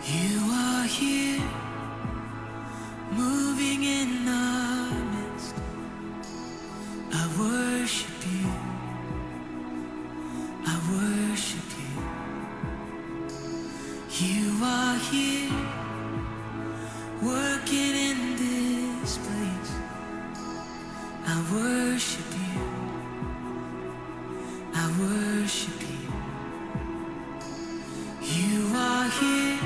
You are here, moving in our midst. I worship you. I worship you. You are here, working in this place. I worship you. I worship you. You are here,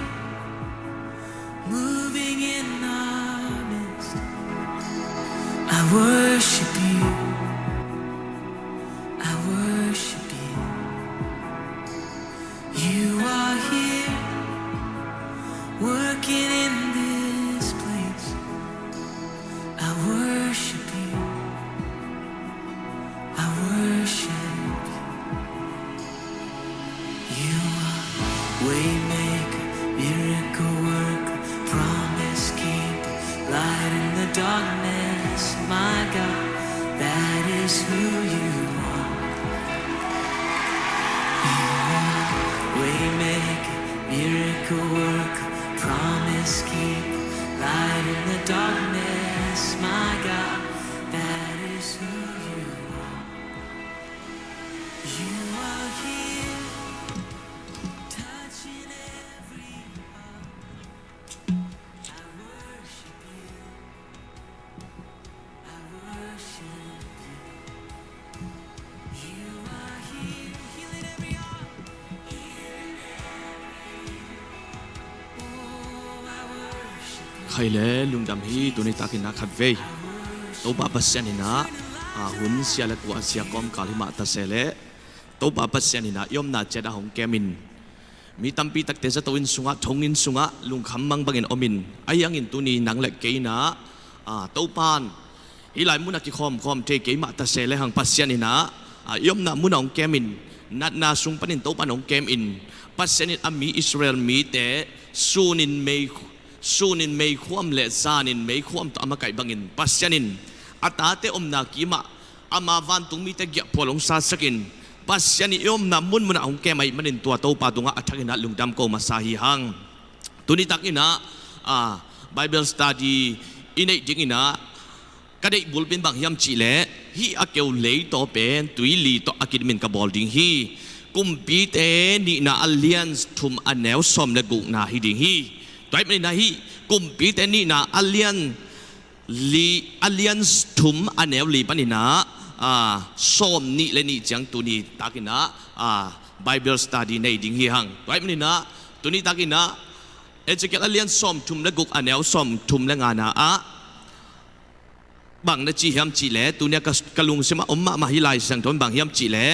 moving in our midst. I worship you. I worship you. You are here, working in this place. I worship you. I worship you. You are waymaker, miracle worker, promise keeper, light in the darkness. My God, that is who you are. You are waymaker, miracle worker, promise keeper, light in the darkness. My God, that is who you are. You are here, touching every heart. I worship you. I worship you. You are here, healing every heart. Oh, I worship you. ใครและลุงดำฮีตัวนี้ตากินนักขัดเวตัวบาปัสยานินะหุ่นเสียและกัวเสียกอมกาลิมาตาเซเลตัวบาปัสยานินะยอมนาเจดาหงแกมินมีตัมปีตักเตจะตัวอินสุงะทงอินสุงะลุงคำมังบังอินอมินไอยังอินตัวนี้นังเล็กเกยนะตัวปานฮิไลมุนักคอมเทเกยมาตาเซเลหังปัสยานินะยอมนามุนหงแกมินนัดนาสุงปันินตัวปานหงแกมินปัสยานินอามีอิสราเอลมีแต่ซูนินเมสูนินไม่ความเละซานินไม่ความตัวอามาไก่บังอินปัสยานินอัตาเตอมนากีมาอามาวันตุงมีแต่เกี่ยพอลงซาสกินปัสยานิยมนามุนมุนองแกไม่มันอินตัวโตปาตุงะอัฐกินะลุงดำโกมาซาฮิฮังตุนิตักอินะBible study อินเอจิงอินะก็ได้บุลเป็นบางยามจีเล่ฮีอาเกลเลยต่อเป็นตุยลีต่ออากิดมินกับบอลดิงฮีกุมปีเตนี่นาอัลเลียนส์ทุมอันแนวซอมและกุนาฮิดิงฮีตัวไม่นาฮีกุมปีเตนี่นาอัลเลียนส์ทุมอันแนวลีปันนี่นาซอมนี่และนี่จังตัวนี้ตากินะBible study ในดิ่งฮีหังตัวไม่นาตัวนี้ตากินะเอเจเกลอัลเลียนซอมทุมและกุอันแนวซอมทุมและงานาบางนาจีฮิมจีเล่ตัวเนี้ยกลุงเสมาอมมาฮิไลสังทนบางฮิมจีเล่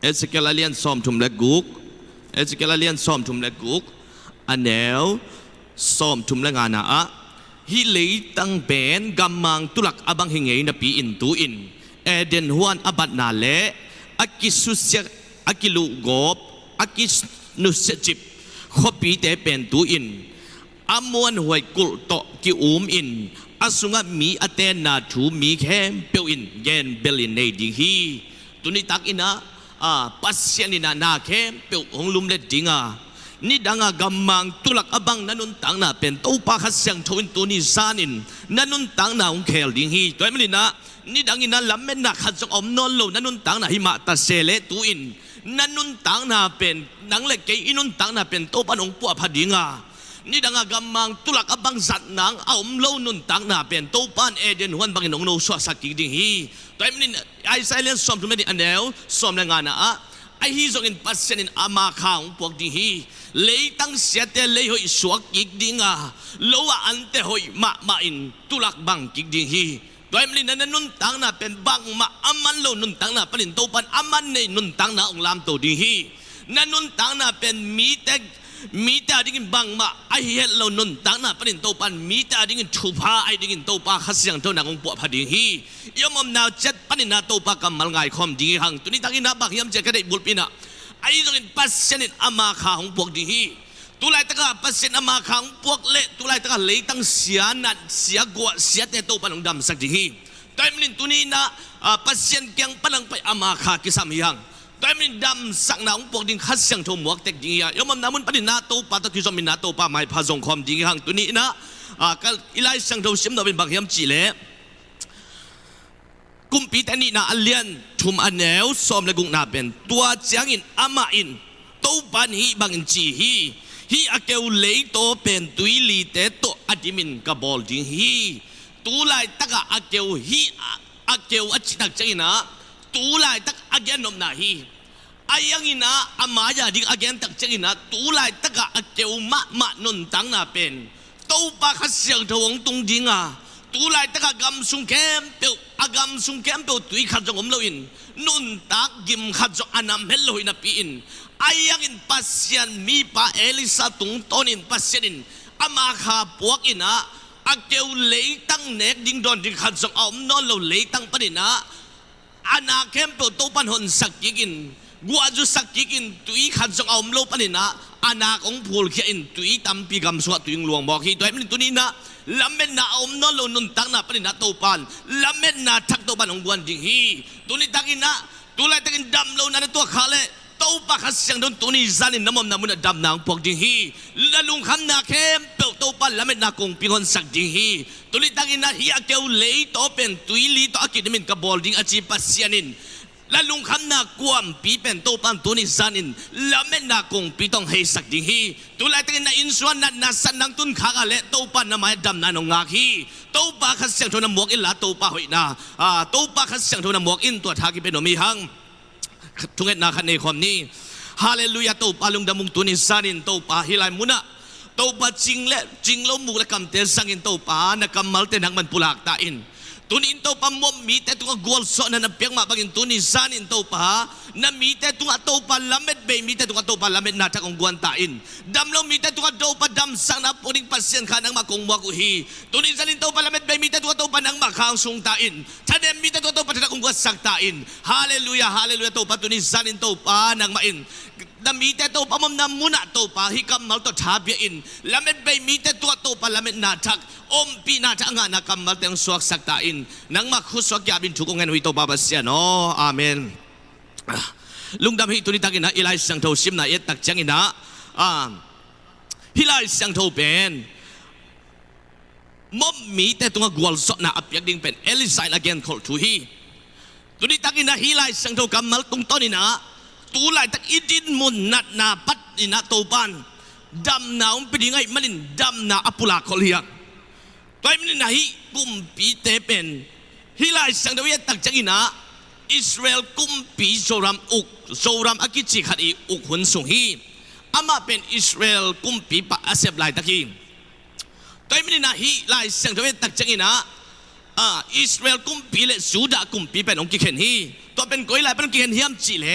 เอสเกลเลียนซอมทุมเล็กกุกเอสเกลเลียนซอมทุมเล็กกุกอันเนลซอมทุมเล็กงานาฮิเลยตั้งเป็นกำมังตุลักอบังเฮงเงยนปีอินตูอินเอเดนฮวนอบัดนาเลอากิสุเซอากิลูกอบอากินุเซจิบขปีเตเป็นตูอินอามวนหวยกุลโตกิอุมอินอาสุงะมีอเตนาทูมีแคมเปียวอินเยนเบลินเนดิฮีตุนิตักอินะปัสยานินานาแคมเปียวองลุมเลดิงนี่ดังกำมังตุลักอบังนันุนตังนาเป็นตัวปาขัดเสียงทวินตัวนี้ซานินนันุนตังนาองเคลดิงฮีตัวไม่ลินะนี่ดังอินะลำเมนักขัดจงอมนนโลนันุนตังนาหิมาตาเซเลตูอินนันุนตังนาเป็นนังเล็กเกอินุนตังนาเป็นตัวปานองปัวพดิงนี่ดังกำมังตุลักอบังสัตนังอมโลนุนตังนาเป็นตัวปานเอเดนวันบังอินองโนสวาสักกิดิงฮีตัวไม่ลินะไอไซเลนซอมทุเมดิอันเดลซอมแรงงานไอฮีจงอินปัสเซนินอามาคาองพวกดิงฮีเลยตั้งเสียแต่เลยหอยสวกกิกดิงโลว่าอันเตหอยมาอินตุลักบังกิกดิงฮีโดยมันนั้นนุนตังน่ะเป็นบังมาอามันโลนุนตังน่ะเป็นโตปันอามันในนุนตังน่ะองลามโตดิงฮีนั้นนุนตังน่ะเป็นมีแต่ดิ้งบังมาไอเฮลโลนุนตังน่ะเป็นโตปันมีแต่ดิ้งชูพาไอดิ้งโตปาขัดเสียงเท่านั้นองปวดพดิงฮียอมนาวเจ็ดปันน่ะโตปากำมัลไงคอมดิงหังตัวนี้ตังอินะบักยามเจ็ดก็ได้บุลปินะไอ้ตรงนี้ปัสเซนินอามาคาของพวกดิงฮีตุลายตะกาปัสเซนอามาคาของพวกเละตุลายตะกาเลยตั้งเสียนัดเสียกว่าเสียแต่โตปันองดำสักดิงฮีแต่มันตัวนี้นะปัสเซนเกียงปังไปอามาคากิสามีหัง แต่ไม่ดำสักหนาองปกดิ่งขัดเสียงทมวกเต็กยิงยอมน้ำมันปฏินาโตปาตะคิจอมินาโตปาไม่พาส่งความยิงหังตัวนี้นะก็อีไลเสียงทมเสียมเราเป็นบางยามจีเล่กุมปีแต่นี่นะอันเลียนทุมอันแนวซ้อมและกุงนาเป็นตัวเจียงอินอามาอินโตปันฮีบางจีฮีอาเกวเลยโตเป็นตุยลีเตโตอดิมินกับบอลจิงฮีตูไลตักอาเกวฮีอาเกวอจิตักเจนะตูไลตักอาเกนนมนาฮีอายังอินะอามายาดิอาเกนตักเจนะตูไลตักอาเกวมะนุนตังนาเป็นโตปาขัดเสียงทวงตุงจิงตูไลตักกำสุงแคมเปียวอากำสุงแคมเปียวตุยขัดจงอมโลอินนุนตักกิมขัดจงอันนำเฮลโลอินปีอินayang in pasyan mi pa Elisa tung tonin pasyanin ama kha puak ina akeu leitang nek ding don ding khan song om non lo leitang panina ana kem pe to pan hon sakikin guaju sakikin tui khan song om lo panina ana kong phul khia in tui tampi gam suwa tuing luang bok hi toy min tunina lamen na om non lo nun tang na panina to pan lamen na thak to ban ong guan ding hi tuni takina tulai takin dam lo na to khaleโตปะขัดเสียงโดนตัวนี้จันนินน้ำมันน้ำมันดำนางพวกดิ่งฮีละลุงคำนาเข้มเปิลโตปะละเม็ดนาคงปีคนสักดิ่งฮีตัวนี้ตั้งอินาฮีอาเกวเลยโตเป็นตุยลีโตอากิดมินกับบอลดิ่งอาจีปัสยานินละลุงคำนากวมปีเป็นโตปันตัวนี้จันนินละเม็ดนาคงปีต้องให้สักดิ่งฮีตัวนี้ตั้งอินาอินส่วนนั้นนาสันนังตุนขากาเละโตปันน้ำมันดำนางงาฮีโตปะขัดเสียงโทนน้ำหมวกอินละโตปะหอยนาโตปะขัดเสียงโทนน้ำหมวกอินตัวทากิเป็นโนมีหังทุกเอ็ดนาคันในความนี้ฮาเลลูยาโตปาลุงดามุงตุนิสานินโตปาฮิลายมุนะโตปาจิงเละจิงโลมุกและกำเตสังอินโตปานักกำมัลเตนักมันปุลากตาอินตุนินโตปามอมมีแต่ตัวกอลโซนันเปียงมาบังอินตุนิสานินโตปานัมีแต่ตัวโตปาลาเม็ดเบมีแต่ตัวโตปาลาเม็ดนาทักองกวนตาอินดำเรามีแต่ตัวโตปาดำสังนับปุริงปัสเซียนขานังมากงวักุฮีตุนิสานินโตปาลาเม็ดเบมีแต่ตัวโตปานังมาข้างสุงตาอินท่านเดมีแต่ตัวโตปาทักองกวนสักตาอินฮาเลลูยาโตปาตุนิสานินโตปานังมาอินดำมีแต่ตัวปามนำมุนะตัวปาฮิกำมัลตัวชาเบียอินละเม็ดใบมีแต่ตัวปาละเม็ดนาทักอมปีนาทักงานนักกำมัลเตียงสวกสักตาอินนังมาคุสวกยาบินถูกงานวิโตปาบัสเซียนโออาเมนลุงดำฮิตุนิตักินะอิไลสังโทซิมนาเอตักจังอินะฮิไลสังโทเป็นมอมมีแต่ตัวกวลสนะอับยักดิ่งเป็นเอลิไซน์อเกนคอลทูฮีตุนิตักินะฮิไลสังโทกำมัลตุงต้นอินะตูไลตักอิดินมุนนัดนาปัดอินาโตปันดำนาอุปดิงไงมันดำนาอปุลาคอลียกตัวมันนะฮิกุมปีเตเป็นฮิไลสังโทเวตักจังอินะอิสราเอลกุมปีโซรัมอากิจิขัดอีอุกหุนสุฮีอามาเป็นอิสราเอลกุมปีปะอาเซบไลตักฮีตัวมันนะฮิไลสังโทเวตักจังอินะอิสราเอลกุมปีเลสูดากุมปีเป็นองค์กิเคนฮีตัวเป็นก้อยไลเป็นองค์กิเคนเฮียมจิเล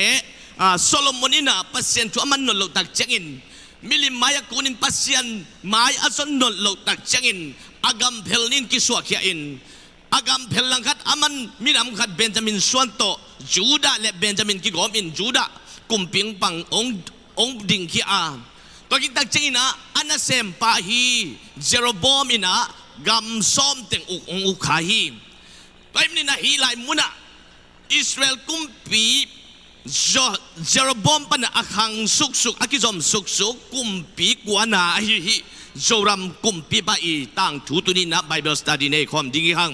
โซโลมอนินะปัสเซียนชัวมันนนโลตักเจงินมิลิมายากุนินปัสเซียนมายอาซอนนนโลตักเจงินอากำเพลนินกิสวาขียอินอากำเพลลังคัดอามันมินำคัดเบนจามินส่วนโตจูดาและเบนจามินกิกอมินจูดากุมปิงปังองดิงขีอาตัวกิตักเจงินะอันนั้นเซมปาฮีเจโรบอมินะกำซ้อมเต็งอุกขาฮีไปมินะฮีไลมุนะอิสราเอลกุมปีเจโรบอมปันอาคังสุกอากิจอมสุกกุมปีกวานาฮิโจรัมกุมปีปะอีตั้งถูตุนินะไบเบิลสตัดดี้ในความดิ้งหัง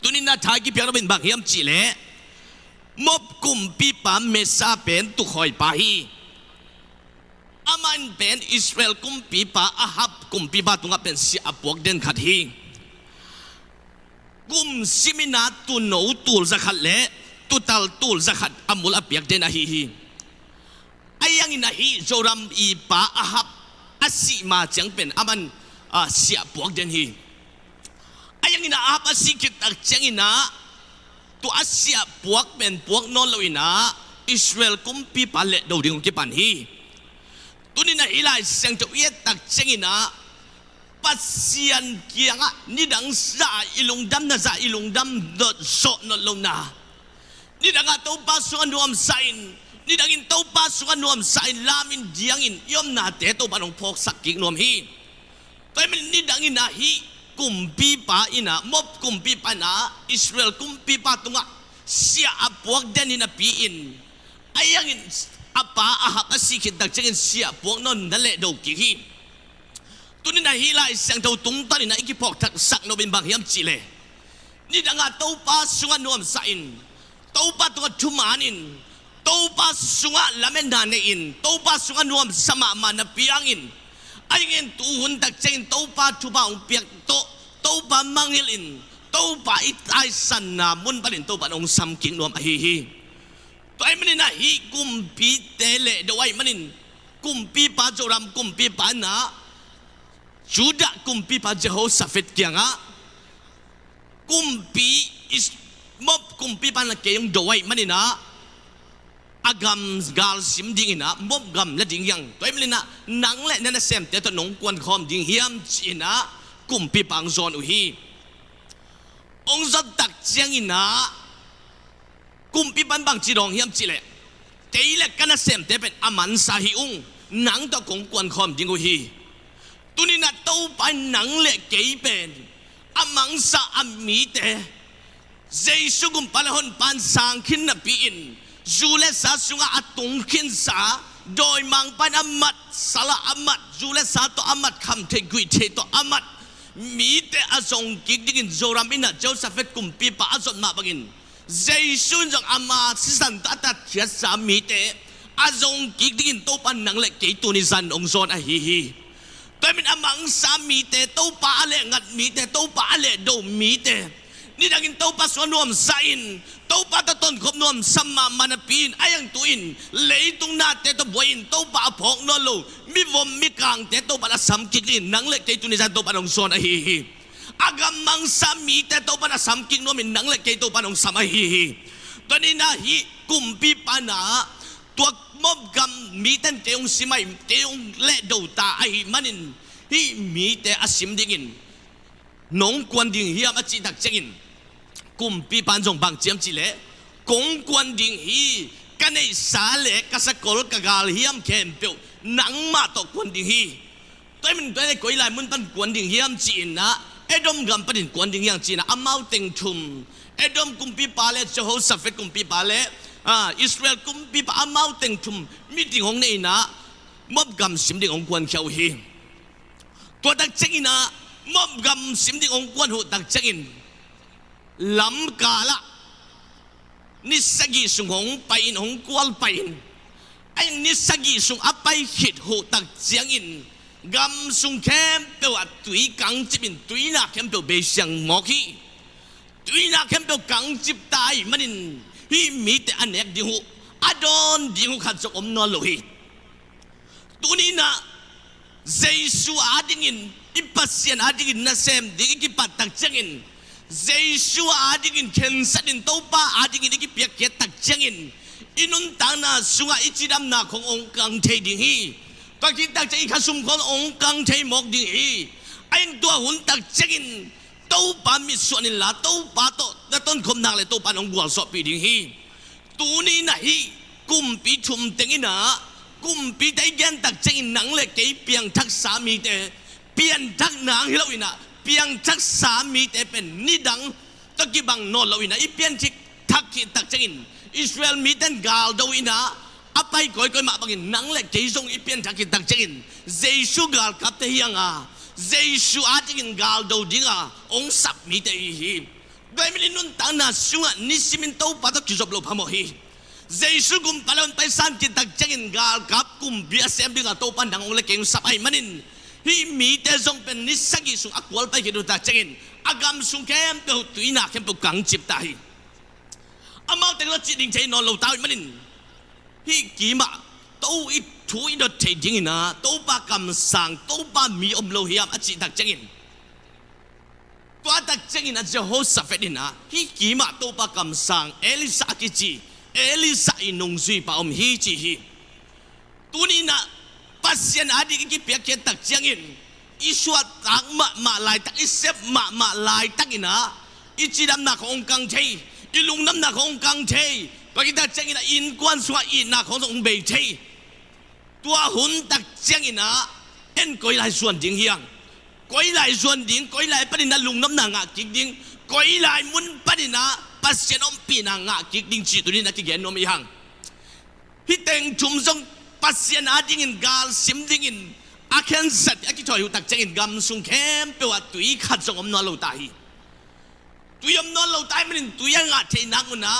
ตุนินะทากิเปียร์เป็นบางเฮียมจิเลมบกุมปีปะเมซาเป็นตุคอยปาฮีอามันเป็นอิสราเอลกุมปีปะอาฮับกุมปีปะตุงเป็นเสียบวกเด่นขัดฮีกุมซิมินาตุโนตูลจะขัดเละตุตัลตูลจะขัดอามุลอเปียกเดนฮีไอยังอินะฮีโจรัมอีปาอาฮับอาศิมาจังเป็นอามันเสียบวกเดนฮีไอยังอินะอาฮับอาศิกิตักจังอินะตัวอาเสียบวกเป็นบวกนอนเลวินะอิสราเอลกุมปีปาเลดูดิ่งกิปันฮีตัวนี้นะอิไลเซงจะเวียตักจังอินะปัสเซียนเกียงนี่ดังซาอิลุงดำนะซาอิลุงดำดดโซนนลงนะนี่ดังตัวปัสสุกันนวมไซน์นี่ดังอินตัวปัสสุกันนวมไซน์ลามินเดียงอินยอมนาเตตัวปานองพกสักกิกนวมฮีแต่มันนี่ดังอินนะฮีกุมปีปาอินะมบกุมปีปานะอิสราเอลกุมปีปาตุงะเสียอับวกเดนินะปีอิน ayangin apa ahap asikit dagjangin siya buang non dale do kihi tunin na hilai sang tau tungtan na ikipok tak sak no bin bang hiam chile ni danga topa sunga nuam sain topa tunga tumanin topa sunga lamen nanein topa sunga nuam sama mana piangin ayangin tuhun dagjangin topa tuba ung piak to topa mangilin topa itay sana mun panin topa nong samking nuam ahihi toy manin na hi kumpi tele dawai manin kumpi pa joram kumpi pa na juda kumpi pa Jehoshaphat kya nga kumpi is mob kumpi pa na kayong dawai manin na agam gal sim ding ina mob gam la ding yang toy manin na nang le na sem te to nong kwan khom ding hiam china kumpi pang zon uhi ong zat tak chiang ina kumpi ban bang chirong hiam chile teile kana sem te pen aman sa hi ung nang to kong kwan khom ding hi tunina to pan nang le kei pen amang sa ami te jesu gum palahon pan sang khin na piin jule sa sunga atung khin sa doi mang pan amat sala amat jule sa to amat kham the gui the to amat mi te azong kik dingin zoram ina Josephat kumpi pa azot ma bangin Jaisun jang ama sisan tata chia sa mi te azong kik dingin to pan nang le ke tu ni san ong zon a hi hi tamin amang sa mi te to pa ale ngat mi te to pa ale do mi te ni dangin to pa so nuam sain to pa ta ton khop nuam sama manapin ayang tuin leitung na te to boin to pa phok no lo mi vom mi kang te to pa la sam kik din nang le ke tu ni san to pa ong zon a hi hi agam mang sami te to pana samking no min nang le ke to panong samahi tani na hi kumpi pana tuak mob gam mi ten teong simai teong le do ta ai manin hi mi te asim dingin nong kwan ding hiam achi tak chengin kumpi panjong bang chiam chile kong kwan ding hi kanei sale kasakol kagal hiam kempeu nang ma to kwan ding hi toy min toy koi lai mun pan kwan ding hiam chin na Edom gam padin kwan ding yang China amau teng thum Edom kumpi pale Jehoshaphat kumpi pale Israel kumpi pa amau teng thum meeting hong nei na mob gam sim ding ong kwan khiau hi to tak chengina mob gam sim ding ong kwan hu tak chengin lam kala ni sagi sung hong pain hong kwal pain ay ni sagi sung apai hit hu tak chengin gam sung kem pe wa tui kang chipin tui na kem pe be siang mo ki tui na kem pe kang chip tai manin hi mi te anek ding hu adon ding hu khat sok om no lo hi tuni na jesu adingin ipasien adingin na sem ding ki patak changin jesu adingin ken sadin topa adingin ki piak ke tak changin inun tana sunga ichidam na khong ong kang the ding hiก็คิดตักจะอีกขสุมคนองค์กังเทมอกดีไอ้ตัวหุ่นตักจะกินตู้ปามิส่วนนี่ละตู้ปาโตแล้วต้นคมนางเลยตู้ปาน้องบัวสอบปีดิ้งฮีตัวนี้นะฮีกุมปีชุมเต็งนะกุมปีได้ยันตักจะกินหนังเลยเกี่ยเปียงทักสามีแต่เปลี่ยนทักนางให้เราอีนะเปียงทักสามีแต่เป็นนิดังตะกี้บังนอนเราอีนะอีเปลี่ยนทิกทักขีตักจะกินอิสราเอลมีแต่กาลดาวินะapai koi koi ma bangin nang le keizong ipian thakit tak chengin jesu gal kap te hianga jesu atingin gal do dinga ong sap mi te hi doi min nun tang na sunga nisimin to patok kisob lo phamo hi jesu gum palon pai san ki tak chengin gal kap kum bia sem dinga to pan dang ong le keng sap ai manin hi mi te zong pen nisagi sung akwal pai ki do tak chengin agam sung kem pe tuina kem pe kang chip ta hi amau te lo chi ding chei no lo taw manin hi kima tau it thui do thei ding na to pa kam sang to pa mi om lo hiam achi tak chengin to tak chengin a Jehoshaphat ina hi kima to pa kam sang Elisa kichi Elisa inong zui pa om hi chi hi tunina pasien adi ki pek ke tak chengin iswa tak ma lai tak isep ma lai tak ina ichidam na khong kang thei ilung nam na khong kang theiก็คิดว่าเจ้าอินะอินกวนสวะอินะขององค์เบย์เทตัวหุ่นตักเจ้าอินะเอ็นก้อยลายส่วนดิ่งเฮียงก้อยลายส่วนดิ่งก้อยลายปนินะลุงน้ำนางะกิกดิ่งก้อยลายมุนปนินะปัสเซนอมปีนางะกิกดิ่งจีตุนี่นะกิเกนนมยัง hi teng chum song pasien ading in gal sim ding in aken sat aki choi tak cheng in gam sung kem pe wa tui khat song om no lo ta hi tui om no lo tai manin tui nga the nang una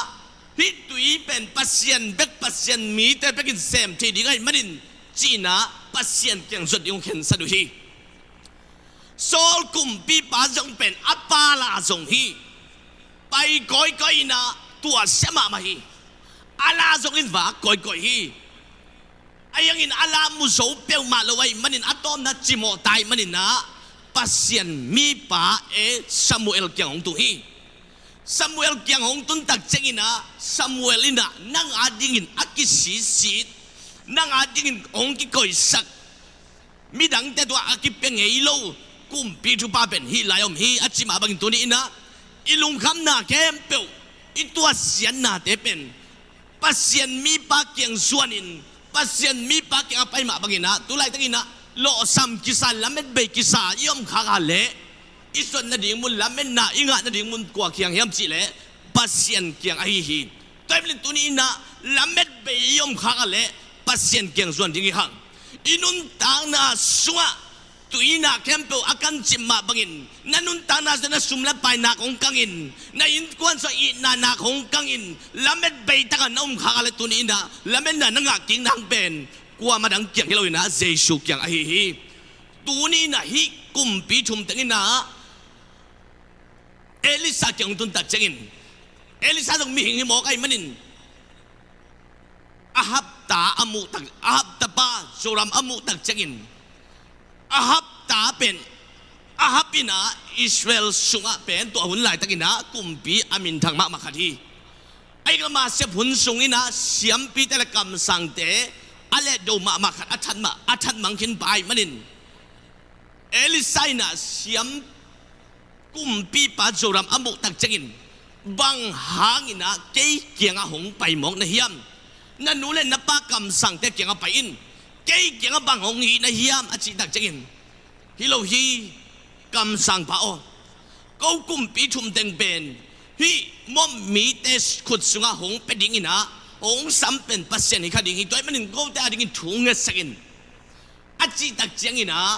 hi tui pen pasien bek pasien mi te bekin sem the ding ai manin china pasien kyang zot yung khen sa du hi sol kum pi pa jong pen apala jong hi pai koi koi na tua sema ma hi ala jong in va koi koi hi ayang in ala mu so pe ma lo wai manin atom na chimo tai manin na pasien mi pa e Samuel kyang ong tu hi Samuel kyang hong tun tak chengina Samuel ina nang adingin akisi sit nang adingin ong ki koi sak midang te dua akipeng ilo kumpi tu pa ben hi layom hi achima bangin tuni ina ilung kham na kempel itu asian na te pen pasien mi pa kyang suanin pasien mi pa kyang apai ma bangina tulai tangina lo sam kisa lamet be kisa yom khagale isun na ding mun lamen na inga na ding mun kwa kyang yam chi le pasien kyang ai hi toiblin tuni na lamet be yom khagale pasien kyang suan ding hang inun tang na suwa tuina kempo akan chimma bangin nanun tang na sana sumla pai na kong kangin na in kwan sa i na kong kangin lamet be ta na khagale tuni na lamen na nga king nang ben kwa madang kyang heloi na jesu kyang ai hi tuni na hi kumpi thum tangin na Elisa kyang tun tak chengin Elisa dong mi hingi mo kay manin ahab ta amu tak ahab ta pa Joram amu tak chengin ahab ta pen ahab ina Israel sunga pen to hun lai takina kumpi amin thang ma makhati ai ga ma se hun sungina siam pi tele kam sangte ale do ma makhat athan mangkin bai manin Elisa ina siam kumpi pa Joram amu tak chengin bang hangina kei kianga hong pai mong na hiam na nule na pa kam sang te kianga pai in kei kianga bang hong hi na hiam achi tak chengin hilo hi kam sang pa o ko kumpi thum teng ben hi mom mi te khut sunga hong pe ding ina hong sam pen pasien hi khading hi toy manin go ta ding thung nge sakin achi tak chengina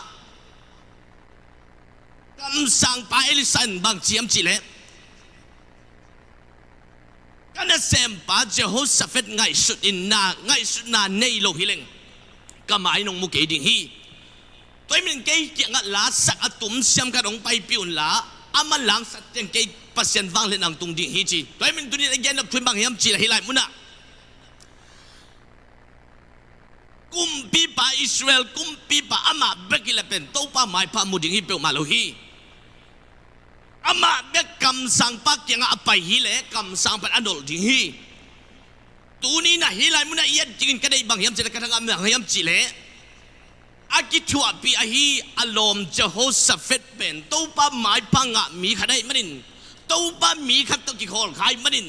kam sang pa Elisan bang chiam chi le kana sem pa Jehoshaphat ngai sut na nei lo hileng kamai nong mu ke ding hi toy min ke kiang la sak atum siam ka dong pai piun la aman lang sat teng ke pasien wang le nang tung ding hi chi toy min tuni again na phim bang yam chi la hilai muna kumpi pa Israel kumpi pa ama bekila pen to pa mai pa mu ding hi pe ma lo hi ama be kam sang pa kyang apai hi le kam sang pa adol ding hi tuni na hilai muna yet jingin kadai bang yam chi la kadang am yam chi le aki thua pi a hi alom Jehoshaphat pen to pa mai pa nga mi khadai manin to pa mi khat to ki khol khai manin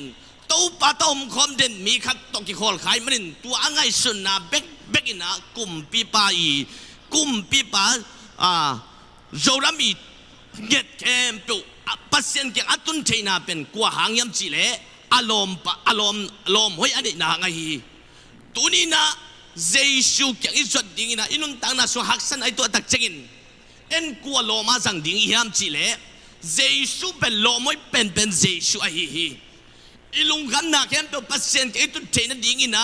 to pa tom khom den mi khat to ki khol khai manin tu angai sun na bek ina kumpi pa i kumpi pa Jorami get kem to pasien kyang atun theina pen kwa hangyam chi le alom hoi ade na ngai hi tuni na Jesu kyang isot ding ina inun tang na so haksan ai to tak chengin en kwa loma sang ding hiam chi le Jesu pen lomoi pen Jesu a hi ilung kan na kem to pasien ke tu theina ding ina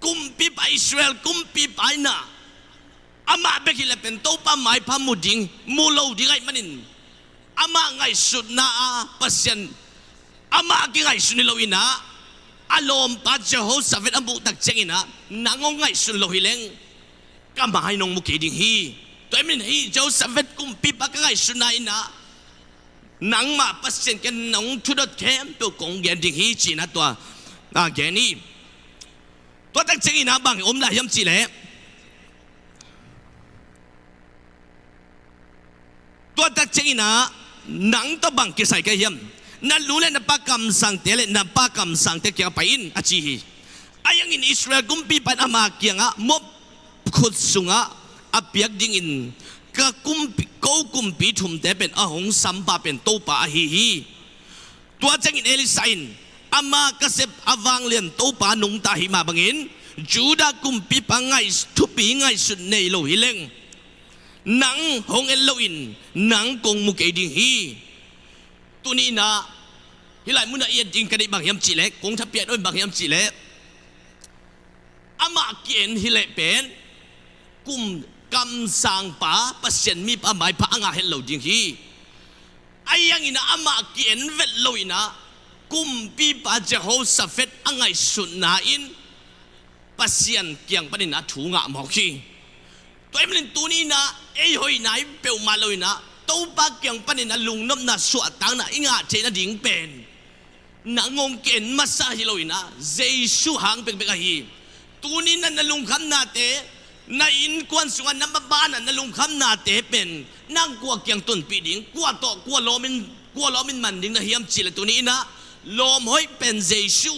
kumpi pa Israel kumpi pa na ama bekile pen to pa mai pa muding mulo dingai manin ama ngai sud na pasien ama ki ngai sunilo ina alom pa Jehoshaphat amu tak chengina nangong ngai sun lo hileng kamai nong muki ding hi to min hi Jehoshaphat kumpi pa ngai sunai ina nang ma pasien ken nong thudot kem to kong gen ding hi chi na to geni to tak chengina bang la yam chi le to tak chengina nang to bang ki sai ka yam na lule na pa kam sang tele na pa kam sang te kya pain achi hi ayang in Israel kumpi pan ama kya nga mo khut sunga apyak ding in ka kumpi thum te pen ahong sampa pen to pa hi to chengin Elisain ama kasep awang lian to pa nung tahi ma bangin juda kumpi pangai thupi ngai sun nei lo hileng nang hong en lo in nang kong mu ke ding hi tuni na hilai muna ia ding kadai bang yam chi le kong thapiat oi bang yam chi le ama kien hilai pen kum kam sang pa pasien mi pa mai pa anga hello ding hi ayang ina ama kien vet lo ina kum pi pa Jehoshaphat angai sun na in pasien kiang panin a thunga mo khi toy mlin tuni na ei hoi nai peu ma lo ina to pa kiang panin a lung nom na suat tang na inga che na ding pen na ngong ken masa hi lo ina jesu hang pek pek hi tuni na nalung kham na te na in kwan sungan na babana na lung kham na te pen nang kwa kyang ton pi ding kwa to kwa lomin man ding na hiam chile tu ni na lom hoi pen jesu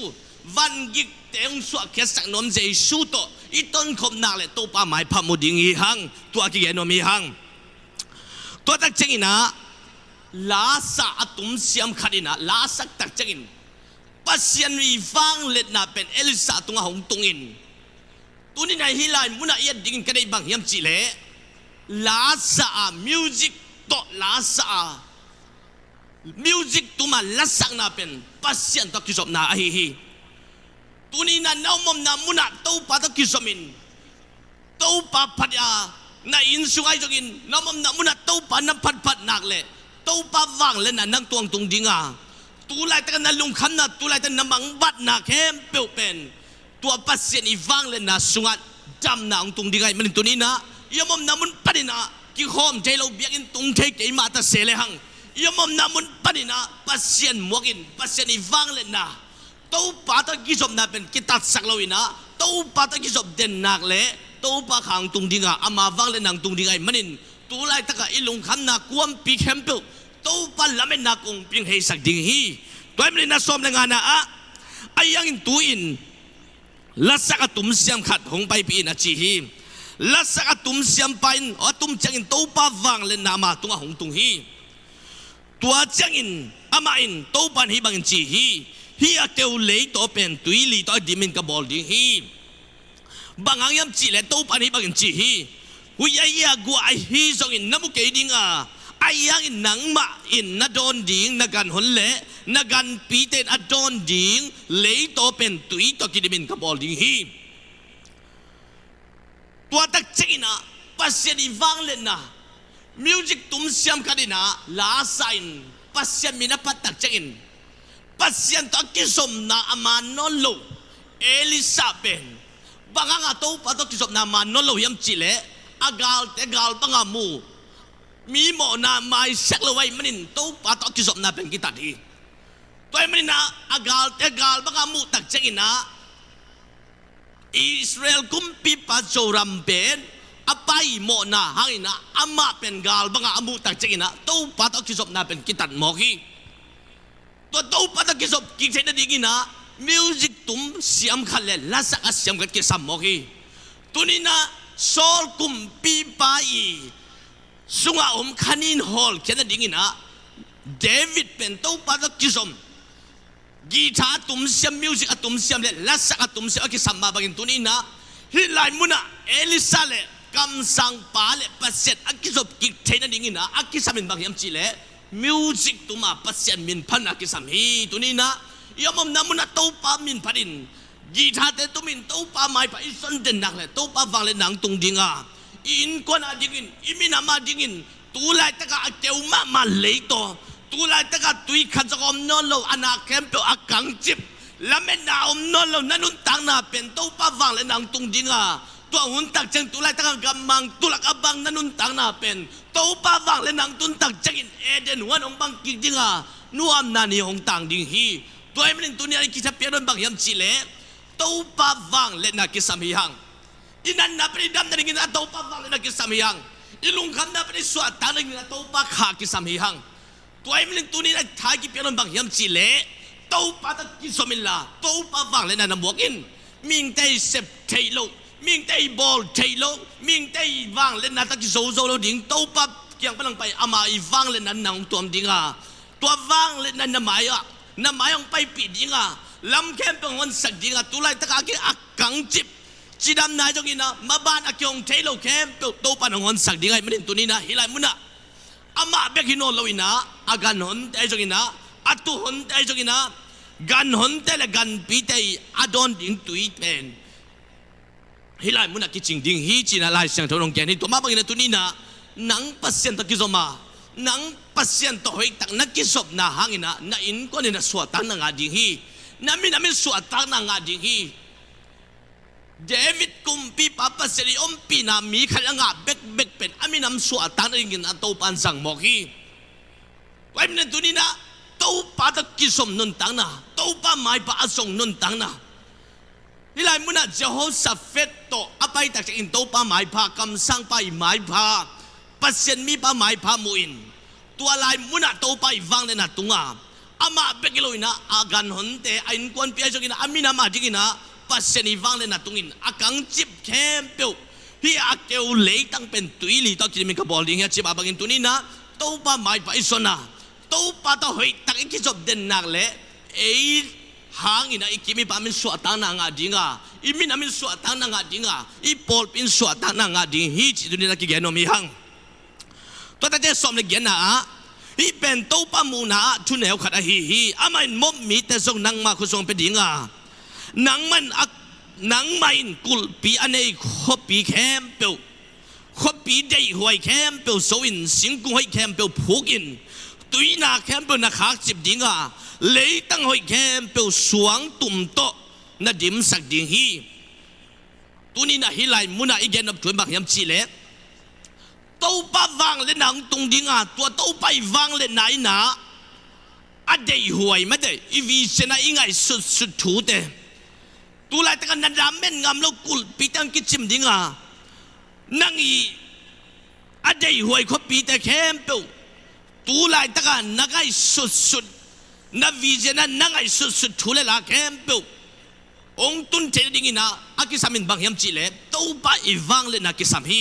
van gik teung swa kya sak nom jesu to iton khom na le to pa mai pham mo ding hi hang to ki ge no mi hang to tak chengina la sa atum siam khadina la sak tak chengin pasien wi fang let na pen elisa tunga hong tungin tuni na hilai muna ia dingin kadai bang yam chile la sa music to la sa music tuma lasak na pen pasien to kisop na hi hi tuni na naumom na muna to pa to kisomin to pa phatya na in sungai jogin naumom na muna to pa na phat nak le to pa wang le na nang tuang tung dinga tu lai ta na lung kham na tu lai ta na mang bat na kem pe penตัวปัสเซียนอีฟังเลยนะสุงัดจำนาองตุงดีไงมันตัวนี้นะยามอมนามุนปนินะกิโฮมใจเราเบียกินตุงเทกใจมาตาเสเลหังยามอมนามุนปนินะปัสเซียนมวกินปัสเซียนอีฟังเลยนะตัวปาตะกิจบนาเป็นกิตัดสักเราอีนะตัวปาตะกิจบเด่นนักเลยตัวปาขังตุงดีงาอามาฟังเลยนางตุงดีไงมันนินตัวไล่ตะกะอิลุงคำนักกวมปีเข้มเปิลตัวปาละเมนักคงเพียงให้สักดิ่งฮีตัวมันนินน่ะซ้อมเลยงานนะอะไอ้ยังอินตัวอินลัสกตุมเสียมขัดหงไปปีนาจีฮีลัสกตุมเสียมไปน์อตุมจังอินโตปาวังเลนามาตุงหงตุงฮีตัวจังอินอามาอินโตปันฮีบังจีฮีฮีอาเตวเลยโตเป็นตุยลีโตดิมินกับบอลดิฮีบางอย่างจีเลโตปันฮีบังจีฮีหุยายากัวไอฮีซองอินน้ำมุกเอดิงาไอยังอินหนังมาอินนาโดนดิงนักันหนเละนักันปีเตนอดอนดิงเลยโตเป็นตุยโตกิดิมินกับบอลดิฮีตัวตักเจนะปัสเซียนอีฟังเลนะมิวสิกตุ้มเสียมกันนะลาไซน์ปัสเซียนมีนับปัตตักเจนปัสเซียนตักกิสมนาอามานอลโลเอลิซาเบนบางงาโตปัตตักกิสมนามานอลโลยามจิเลอากาลเตกาลบางามูมีหมอนาไม่สักเลยไว้มันนินโตปัตตักกิสมนาเป็นกิตัดฮีตัวมันนะอากาลเตกาลบางามูตักเจนะอิสราเอลกุมปีปัจจุบันเป็นapa imo na hangina ama pen gal banga amu tak chekina to patok kisop na pen kitan moki to patok kisop kikse na dingina music tum siam khale lasa asyam kat kisam moki tunina sol kum pi pai sunga khanin hall kena dingina David pen to patok kisom gita tum siam music atum siam le lasa atum siam kisam ba bagin tunina hilai muna Elisa leกำสังปาเลปัสเซตอักกิศบกิเทนันดิ่งนะอักกิสามินบางยามจีเลมิวสิกตุมาปัสเซตมินพันอักกิสามฮีตัวนี้นะยามนามุนโตปามินพัดินกีตาเตตุมินโตปาไม้ปาอิสันเดนนักเลยโตปาฟังเลยนังตุงดิ่งอ่ะอินกวนาดิ่งอิมินามาดิ่งตูไลตะกะเกวมาเลยโตตูไลตะกะตุยขัดจอมนอลโลอนาเคมเปอักกังจิบละเมนาอมนอลโลนันุนตังนาเป็นโตปาฟังเลยนังตุงดิ่งอ่ะตัวหุ่นตักจังตุลายตักกำมังตุลักบังนันุนตังนาเป็นโตปาวังและนางตุนตักจังอินเอเดนวันองบังกิจิงานัวมนานีองตังดิงฮีตัวเอ็มลินตุนีอะไรกิจเปียรอนบังยามจิเลโตปาวังและนักกิสามีหังอินันนับไปดำนันกินโตปาวังและนักกิสามีหังอิลุงคำนับไปสวดตังนันกินโตปาขากิสามีหังตัวเอ็มลินตุนีอะไรท้ายกิเปียรอนบังยามจิเลโตปาตักกิสมิลลาโตปาวังและนันนบวกินมิงเตยเซปเทโลมิงเตยบอลเทโลมิงเตยวางเล่นนัดตะกิโซโซโลดิ่งโตปั๊บเกี่ยงพลังไปอามาอีวางเล่นนั้นนางตัวดิ่งอ่ะตัววางเล่นนั้นน้ำหมายอ่ะน้ำหมายองไปปิดดิ่งอ่ะ ลำเข้มเป็นคนสักดิงตุไลตะกากิอักกังจิบจีดำนายจงอินะมาบ้านอักยงเทโลเข้มเป็นตัวปันคนสักดิงไอ้ไม่ได้ตัวนี้นะฮิไลมุนะอามาเบกิโนโลอินะอากันหนไอ้จงอินะอัตุหนไอ้จงอินะกันหนแต่ละกันปีเตยอดอนดิงตุยเป็นฮิไลมุนะกิจิงดิงฮีจีน่าลายเสียงทงแกนี่ตัวมาบังอินะตัวนี้นะนังปัสเซนตะกิโซมานังปัสเซนตะหอยตักนักกิศบนาหางอินะนาอินก็เนี่ยสวดตังนังอาดิงฮีนามิสวดตังนังอาดิงฮีเดวิดกุมปีปาปัสเซริอมปีนามีขันงาเบกเป็นอามินำสวดตังนังอินอัตโตปันสังโมกีไว้มันตัวนี้นะตัวปาตะกิศบนุนตังนะตัวปาไม้ปาอสงนุนตังนะนี่แหละมุนะเจ้าสัฟเฟตโตอภัยตักอินตัวปาไม้พากำสังไปไม้พาปัสเซนมีปาไม้พามุอินตัวลายมุนะตัวไปวังเลยนะตุงอามาเบกิโลอินะอากันหนเตอินควนเปียจกินะอามินามาดิกินะปัสเซนิวังเลยนะตุงินอากังจิบเข้มเปียวที่อาเกวเล่ตั้งเป็นตุยลีตอกินมีกบอลลิงเจิบอาบังอินตุนีนะตัวปาไม้พาอิสนะตัวปาตะหอยตักอิกิจบเดนนักเล่หางอินะอิกิมีปามินสวดตังนางาดิงอิมินามินสวดตังนางาดิงอิปอลปินสวดตังนางาดิงฮีจิตุนีนะกิเกนโนมีหังตัวแต่เจ้าสมเลเกนนะอีเป็นตัวปามูนาทุนเหวขัดฮีอามันมบมีแต่ส่งนังมาคุส่งไปดิ่งนังมันนังมันกุลปีอันนี้ขบปีแคมเปียวขบปีได้หวยแคมเปียวโซอินสิงกุหวยแคมเปียวผูกินตุยนาแคมเปียวนักขักจิบดิ่งเลยตั้งหวยแคมเปียวสวงตุ่มโตน่าดิมสักดิ่งฮีตัวนี้น่ะฮิไลมุนาอีเกนนับถวยบักยำจีเล่ตัวป้าวางเล่นหนังตรงดิ่งตัวตัวไปวางเล่นไหนนะอันเดียหวยไม่ได้อีวีเซน่าอีไงสุดถูเตตัวไรแต่กันนันดาเม่นงามแล้วกุลปีตังกิจิมดิ่งนั่งอีอันเดียหวยเขาปีแต่เข้มเปียวตัวไรแต่กันนักไอสุดนับวีเซน่านักไอสุดถูเลยละเข้มเปียวองตุนเทดิ่งนะอากิสามินบางยามจีเล่ตัวป้าอีวางเล่นนักกิสามฮี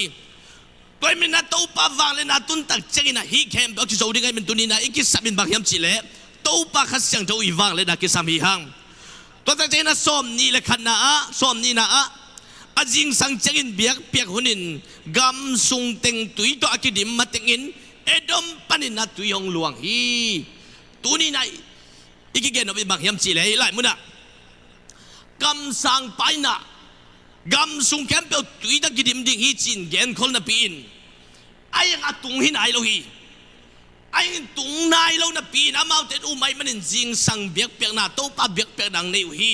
ตัวมันน่าตัวป้าวางเลยน่าตุนตักเจกินะฮีเข้มบอกที่จะอุดงไงมันตุนีนะอีกสับเป็นบางยามจีเล่ตัวป้าขัดเสียงตัวอีวางเลยนะกิสามีหังตัวตักเจกินะซ้อมนี่เลยขันนะซ้อมนี่นะอาจิงสังเจกินเบียกหุนินกำสุงเต็งตุยตัวอากิดิมมาเต็งินเอดอมปันินนะตุยองหลวงฮีตัวนี้นะอีกเกณฑ์เป็นบางยามจีเล่ไล่มุนะกำสังไปนะกำสุงเข้มเปียวตุยตะกิดิมดิ่งฮีจินเกณฑ์คนนับปีนไอ้ยังอาตุงหินไอ้โลหีไอ้ยังตุงนายโลนับปีน้ำเอาแต่อุไม่มันจิงสังเบียกเปียกหน้าโต๊ะป้าเบียกเปียกดังในอุหี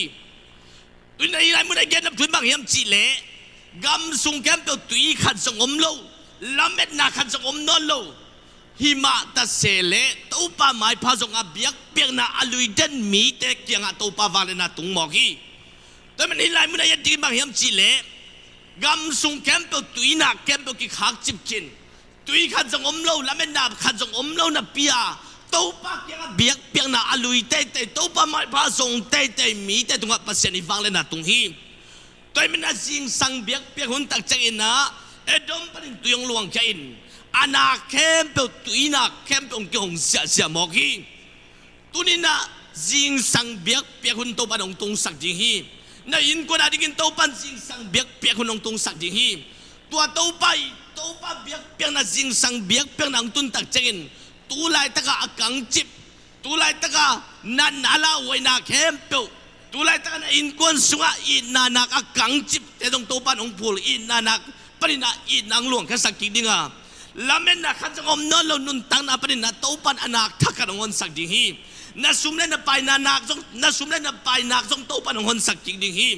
ตุยในไรมันได้เกณฑ์นับถุนบางยามจีเล่กำสุงเข้มเปียวตุยขัดสงมโลลำเม็ดนาขัดสงมนอนโลหิมะตะเสเลโต๊ะป้าไม้พาสงอาเบียกเปียกหน้าอลุยเดนมีเตกยังอาโต๊ะป้าวาเลนาตุงหมอกฮีแต่มันหินไรมันได้ยัดดีบางยามจีเล่กำสุงเข้มเปียวตุยหน้าเข้มเปียวกิขักจิบกินตุยขันจงอมโลแล้วไม่นับขันจงอมโลนับเปียตัวปากยังเบียกเปียกน่ะอลุยเตะตัวปากไม่พาส่งเตะมีเตะตรงกับปัสเซนิฟังเลยนะตรงฮีตัวมันน่ะสิงสังเบียกเปียกหุ่นตักใจอินะเอ็ดอมปนิตัวยงหลวงใจอินอานาเข้มเปียวตุยน่ะเข้มเปียวกงเสียหมอกฮีตัวนี้น่ะสิงสังเบียกเปียกหุ่นตัวปานองตรงสักจริงฮีน่ะอินกว่าได้กินตัวปันสิงสังเบียกเปียกหุ่นองตรงสักจริงฮีตัวตัวไปตัวป้าเบียกเปียงน่ะจิงสังเบียกเปียงนังตุนตักเจกินตัวไล่ตะกะกังจิบตัวไล่ตะกะนันนาลาไว้นาเข้มเปียวตัวไล่ตะกะอินกวนสุงะอินนานักกังจิบแต่ตรงตัวป้าองพูลอินนานักปรินาอินนางหลวงแค่สักกี่ดิ่งละเมนน่ะขันจะงอมนอนเรานุนตังน่ะปรินาตัวป้าอนาคทักกันงอนสักดิ่งฮีน่ะสุมเล่นน่ะไปนานักจงน่ะสุมเล่นน่ะไปนักจงตัวป้างอนสักกี่ดิ่งฮี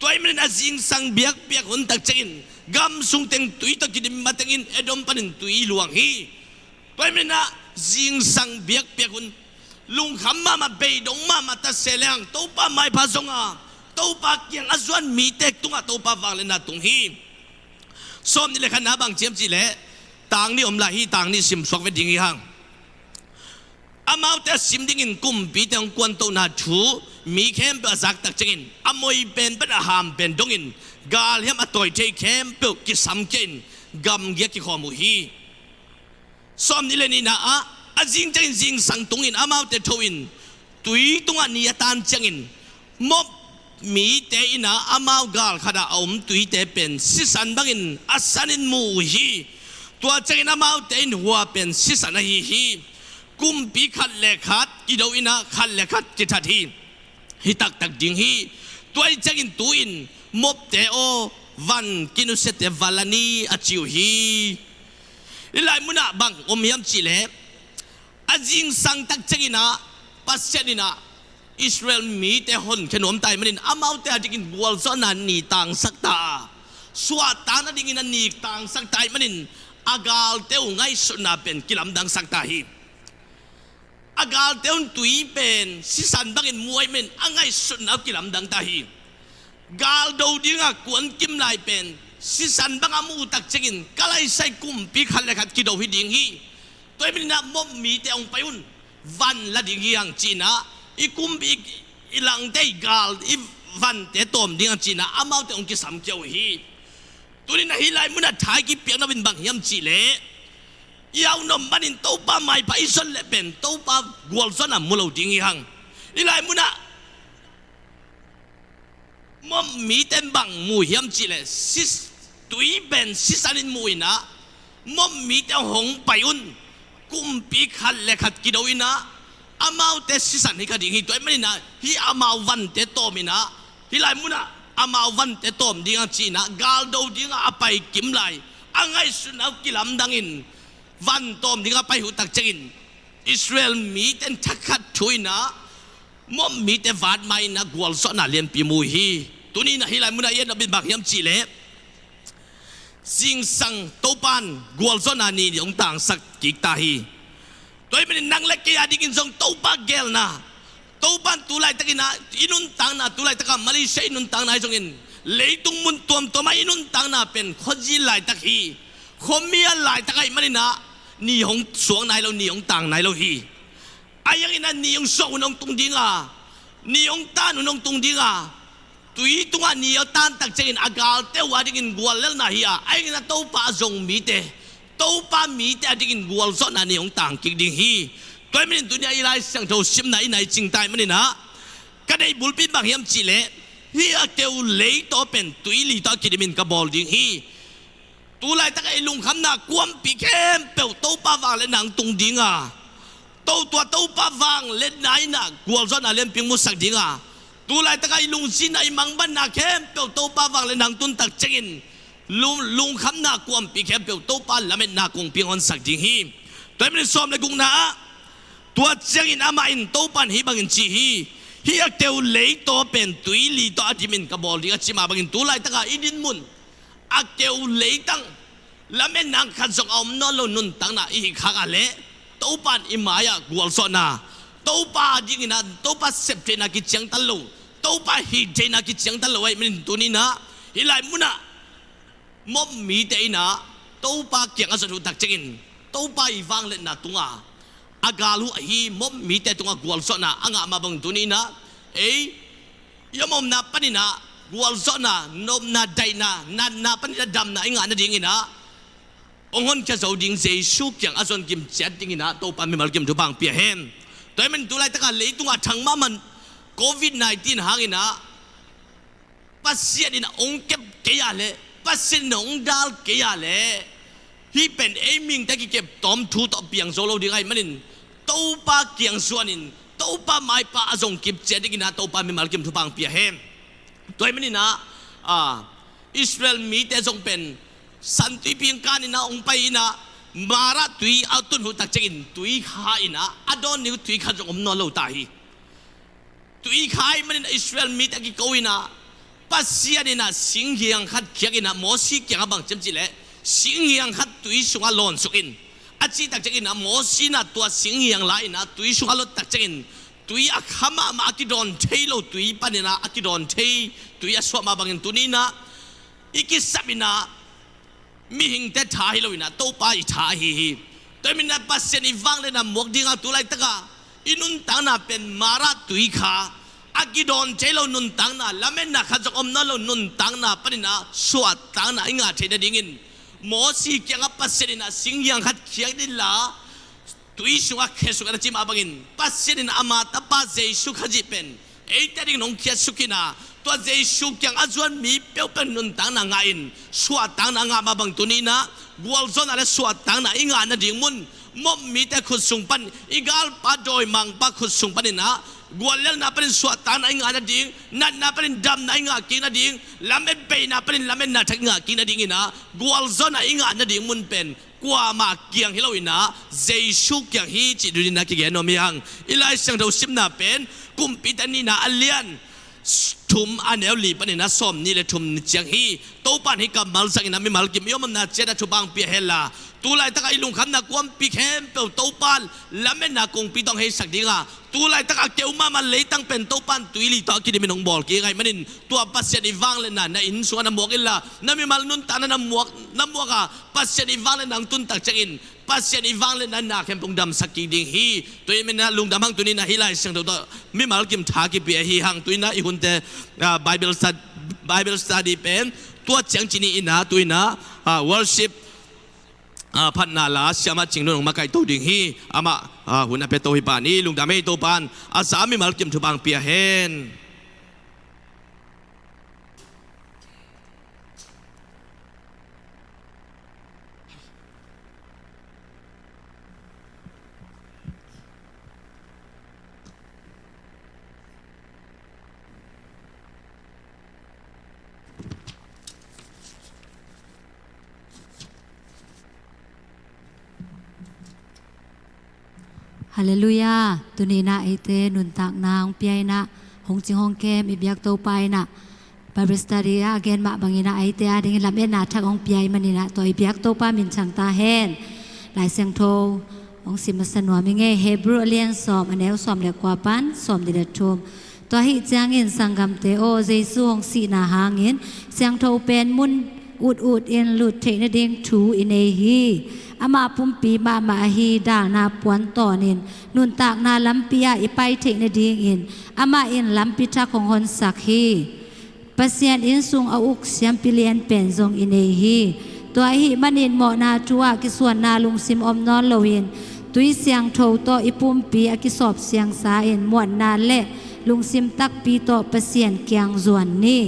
ตัวมันน่ะจิงสังเบียกเปียกหุ่นตักเจกินกำสุงเต็งตุยตะกิดิมมาเต็งินเอดอมปันินตุยหลวงฮีตัวมันน่ะจิงสังเบียกเปียกหุ่นลุงขำมาเบยดงมาตะเสลียงตัวป้าไม่พาส่งตัวป้าเกียงอาส่วนมีเต็กตุงตัวป้าวางเลยนะตุงฮีซ้อมนี่เลยขนาดบางเจียมจีเล่ต่างนี่อมลาฮีต่างนี่สิมสวกเวดิ่งฮีอามาแต่สิมดิ่งกุมปีเตงกวนตัวนาชูมีเข้มเปสักตักจิงอามวยเป็นเป็นอาหารเป็นดงินกาลยามอตอยเทเข้มเปกิสัมกินกำเกียกิขอมุฮีซ้อมนี่เลยนี่นะอาจิงจิงสังตุงินอามาแต่ทวินตุยตุงอันนี้ตันจิง มบมีเตอินาอามาวกาลขดาอมตุยเตเป็นสิสันบังอินอัสันินมูฮีตัวเจงอามาวเตอินหัวเป็นสิสันฮีกุมปีขัดเลขัดกิโดอินาขัดเลขัดจิตทัดฮีฮิตักตักดิงฮีตัวเจงตุอินมบเตโอวันกินุเสเตวาลานีอจิวฮีอิไลมุนาบังอมยามจิเลอาจิงสังตักเจกินาปัสเซดินาอิสราเอลมีแต่หนขนมไตมันนี่อามาวแต่จะกินบัวซ้อนนันนี่ต่างสักตาสวดตานั่นดิ่งนันนี่ต่างสักตามันนี่อากาลเต้าไงสุนาเป็นกิลำดังสักตาฮีอากาลเต้าตุยเป็นสิสันบังอินมวยมันอังไงสุนากิลำดังตาฮีกาลดูดิ่งอ่ะกวนกิมไลเป็นสิสันบังอามูตักเจกินกะไลใส่กุมปีขันเลยขัดกิโดฮิดิ่งฮีตัวมันน่ะมมีแต่องไปอุ่นวันละดิ่งฮีอย่างจีน่ะอีกุมอีหลังได้กาลอีวันเตตอมดิ่งจีน่ะอามาแต่องกิสัมเกียวฮีตัวนี้น่ะฮิไลมุนัดท้ายกิเปียกนับเป็นบางยามจีเล่ยาวนมบันินโตปาไม่ไปส่วนเล็เป็นโตปากวลส่วนน่ะมุลดิ่งฮีหังฮิไลมุนัดมมีแต่บางมูยามจีเล่ซิสตุยเป็นซิสันินมูยนะมมีแต่หงไปอุ่นกุมปีขัดเล็กขัดกิโดอินะอามาวเตสิสันฮิคดิ่งฮิตัวมันนี่นะฮิอามาววันเตโตมินะฮิไลมุนะอามาววันเตโตมดิ่งจีนะกาลดูดิ่งอาไปกิมไลอังไงสุนัขกิลำดังอินวันโตมดิ่งอาไปหุตักจินอิสราเอลมีเต็นทักขัดช่วยนะมอมมีเตวาดไม่นะกวลสนาเลียนปีมูฮีตัวนี้นะฮิไลมุนะเย็นบินบักยามจีเล่สิงสังโตปันกวลสนานีองต่างสักกิกตาฮีตัวมันนั่งเล็กกี่อาดิกินส่งตู้ปากเกลนะตู้ปันตุไลตะกินนะอินุนตังนะตุไลตะกันมาเลเซียอินุนตังนะส่งอินเลยตุงมุนตัวมาอินุนตังนะเป็นขจีไลตะกีขมีอะไรตะกี้มันนี่นะนี่ของสวงไหนเรานี่ของตังไหนเราฮีไอ้ยังอินนะนี่ของสวงนองตุงดิงอ่ะนี่ของตานนองตุงดิงอ่ะตุยตุงอ่ะนี่เอาตานตักเจนอากาศเตวาดิกินกวลเลลนะฮีอ่ะไอ้ยังนะตู้ปาส่งมีเตโตปามีแต่ดิกินกวลสนานี่ของต่างกิดิ่งฮีตัวมันตุนยาอีไลสังโตชิมไหนจริงใจมันนี่นะก็ได้บุลปินบางยามจิเลฮีอาเตวเลยต่อเป็นตุยลีต่อกิดิมินกับบอลดิ่งฮีตัวไลตะไอลุงคำนักกวมปีเข้มเปลวโตปาวางเล่นหนังตุงดิ่งอ่ะโตปาวางเล่นไหนนะกวลสนาเล่นปิงมุสักดิ่งอ่ะตัวไลตะไอลุงสินไอมังบันนักเข้มเปลวโตปาวางเล่นหนังตุนตักเจกินลุงคำนักกวมปีเข้มเปลวโตปาละเม็ดนักกงเปียงอันสักดิ่งฮีตัวมันซ้อมเลยกุงนะตัวเจ้าอินอามาอินโตปันฮีบังอินจีฮีอักเตวเลยโตเป็นตุยลีโตอาจิมินกับบอลลีก็จิมาบังอินตัวไล่ตะกาอิดินมุนอักเตวเลยตั้งละเม็ดนักขันส่งเอานอลนุนตั้งนะอีกข้างอะไรโตปันอิมายากวลสนาโตปาจิงินะโตปาเซปเทนักิจังตัลโลโตปาฮีเทนักิจังตัลโลไอ้มันตัวนี้นะฮิไลมุนะมอมมีเตนะโตปาเกียงอาศัยตักเจกินโตปาอีฟังเล่นนะตุงาอากาลูฮีมอมมีแต่ตุงากวลสนะอ่างมาบังตุนี้นะยามอมนาปนินะกวลสนะนมนาไดนะนาปนินะดำนะอิงานะดิ่งนะองค์จะเอาดิ่งเสียชุกอย่างอาศัยกิมเจ็ดดิ่งนะโตปาไม่มากิมทุบังเปียเฮมแต่มันตุไลตะการเลยตุงาทั้งมามันโควิด-19หางนะปัสเซียดินะองค์เก็บเกียร์เลยปัสเซียนองค์ดาลเกียร์เลยที่เป็นมิงแต่กิเก็บตอมทูตอเปียงโซโลดีไงมันนินโตปาเกียงส่วนนินโตปาไม่ปาอาจงกิบเจดิกินะโตปาไม่มากิมทุบังเปียเฮมตัวมันนี่นะอิสราเอลมีแต่ทรงเป็นสันติเพียงการนี่นะองไปนะมาระตุยเอาตุนหูตักเจกินตุยขาอินะอดอนนิวตุยขาจงอมนอโลตาฮีตุยขายมันนินอิสราเอลมีแต่กิโกอินะปัสเซียนี่นะสิงเฮียงขัดเขียกินะโมซีเกียงบังจำจิเลสิงเฮียงขัดตุยสุงาลอนสุกินอาจีตักเจกินนะโมซีนะตัวสิงเฮียงไลนะตุยสุงาลอนตักเจกินตุยอาขมามากิดอนเทโลตุยปันนะอากิดอนเทตุยสวมาบังตุนี้นะอีกิสับินะมีหิงแต่ท้ายเลยนะโตไปท้ายฮีแต่มีนะปัสเซนิฟังเลยนะหมวกดิ่งตุไลตะกาอินุนตังนะเป็นมาราตุยขาอากิดอนเจโลนุนตังนะละเมนนะขัดจอมนั่นโลนุนตังนะปนินะสวดตังนะอิงาเทนดิ่งินโมซีเกียงปัสเซนินะสิงยังขัดเขียงดินละตุยสุกเคสุกันจิมาบังอินปัสเซนินะอามาตาปาเจสุขจิเป็น แต่ดิ่งน้องเขียสุกินาตัวเจสุกยังอาจวนมีเปียวเป็นนุนตังนางอินสวดตังนางมาบังตุนีนะกวลซอนอะไรสวดตังนาอิงานดิ่งมุนมอมมีแต่ขุดสุงปันอีกาลปัดโดยมังปักขุดสุงปันนะกวลเล่นนาเป็นสวดตังนาอิงานดิ่งนั่นนาเป็นดำนาอิงากินดิ่งลำเป็นเปย์นาเป็นลำเป็นนาทักงากินดิ่งนะกวลซอนนาอิงานดิ่งมุนเป็นกว่ามาเกียงฮิโลอินะเจสุกยังฮีจิดูดินะกิเกนอมยังอีไลเสียงเราซิมนาเป็นกุมปิดอันนี้นะอัลเลียนทุมอันเอลลีปันนะสมนี่เลยทุมเจียงฮีโตปันฮิกับมัลสังนะไม่มัลกิมยอมนะเจดาทุบังเปียเฮล่าตูไลตะกอีลุงคำนะกวมปีเข้มเปิลโตปันแล้วแม่นากงปีต้องให้สักดีงาตูไลตะกเกี่ยวมาเลยตั้งเป็นโตปันตุยลีตอกินไม่น้องบอกกี่ไงมันนินตัวปัสเซนิวังเลยนะอินส่วนน้ำหมวกอินละน้ำมีมัลนุนตาน้ำหมวกอะปัสเซนิวังเลยนังตุนตักจังอินปัสเซนิวังเลยนันนาเข้มปงดำสักกี่ดิ่งฮีตัวนี้มันนะลุงดำหังตัวนี้นะฮิไลเสียงตัวไม่มัลกิมทากิเปียฮีหังตัวนี้นะอีหุ่นเตBible study เป็นตัวเจียงจีนีอินะตัวนี้นะworship พันนาลาเสียมาจิงนุ่งมาไกตัวดิ่งฮีอามาหุ่นอเปโตฮิปานีลุงดำไม่โตปานอาสาไม่มัลกิมทุบังเปียเฮนฮาเลลูยาตุนีนาไอเตนุนตักนางเปียนะหงจิงหงแกมอิบยักโตไปนะบาบริสตารีอาเกนมาบังอินาไอเตอาดิงลำเอ็นนาทักองเปียมันนี่นะตัวอิบยักโตปามินชังตาแฮนหลายเสียงโทองสิมาสนวมิเงเฮบรูเลียนสอมอันเอลสอมเล็กกว่าปันสอมดิเดทุมตัวฮิจางอินสังกัมเตโอเจซูองสีนาหางอินเสียงโทเป็นมุนอูดอินหลุดเทนดิงทูอินเอฮีอามาปุ่มปีมาฮีดานาปวนต่อนินนุนตากนาลัมปียอีไปเทคนดีอินอามาอินลัมปิทักของฮอนสักฮีปัสยานอินซุงอาอุกเสียมปิเลียนเป็นทรงอินเอฮีตัวฮีมันอินหมอนาทัวกิส่วนนาลุงซิมอมนอนโลวินตุยเสียงโทต่ออีปุ่มปีอากิสอบเสียงสาอินมวนนาเละลุงซิมตักปีต่อปัสยานเกียงส่วนนี้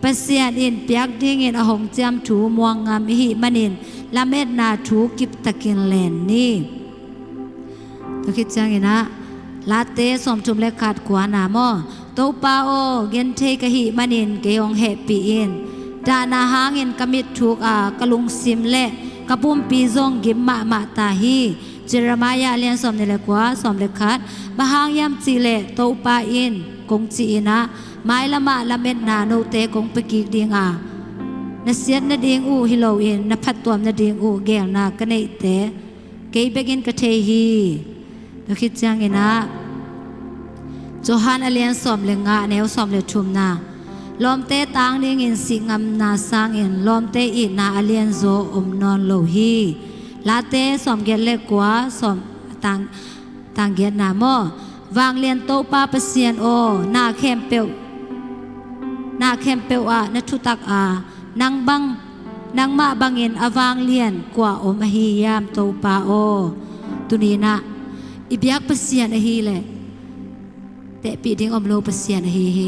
ปัสยานอินเปียกดิ้งอินอหงจำถูมวงงามฮีมันอินลำเอ็ดนาถูกิบตะกินแลนนี่ตัวคิดจังอินะลาเต้สมจุมเล็กขาดกว่านาโมโตปาโอเกนเทกะหิมันินเกยองเฮปีอินดานาหางอินกมิดถูกกะลุงซิมเละกะปุ่มปีซงกิมมาตาฮีเจรมายาเลียนสมเนเล็กว่าสมเล็กขาดบะหางยามจีเละโตปาอินกงจีอินะไม้ละมาละเม็ดนาโนเตกงปกิกดิงนเสียนนาดิงอูฮิโลอินนพัดตัวนาดิงอูเกลนากันเนเตเกยเบกินกะเทฮีเราคิดจังอินะโจฮันอเลียนสอมเลงะแนวสอมเลทุมนาลอมเตตางดิงอินสิงำนาสางอินลอมเตอินาอเลียนโซอมนอนโลฮีลาเตสอมเกลเล็กกว่าสอมต่างเกลนามอวางเลียนโตปาเปเซียนโอนาเข้มเปียวนทุตักนางบังนางมาบังเงินอวางเลียนกว่าอมอหิยามโตปาโอตุนีนะอิบยักเปเซียนอหิเลยแต่ปีดิ้งอมโลเปเซียนอหิเฮ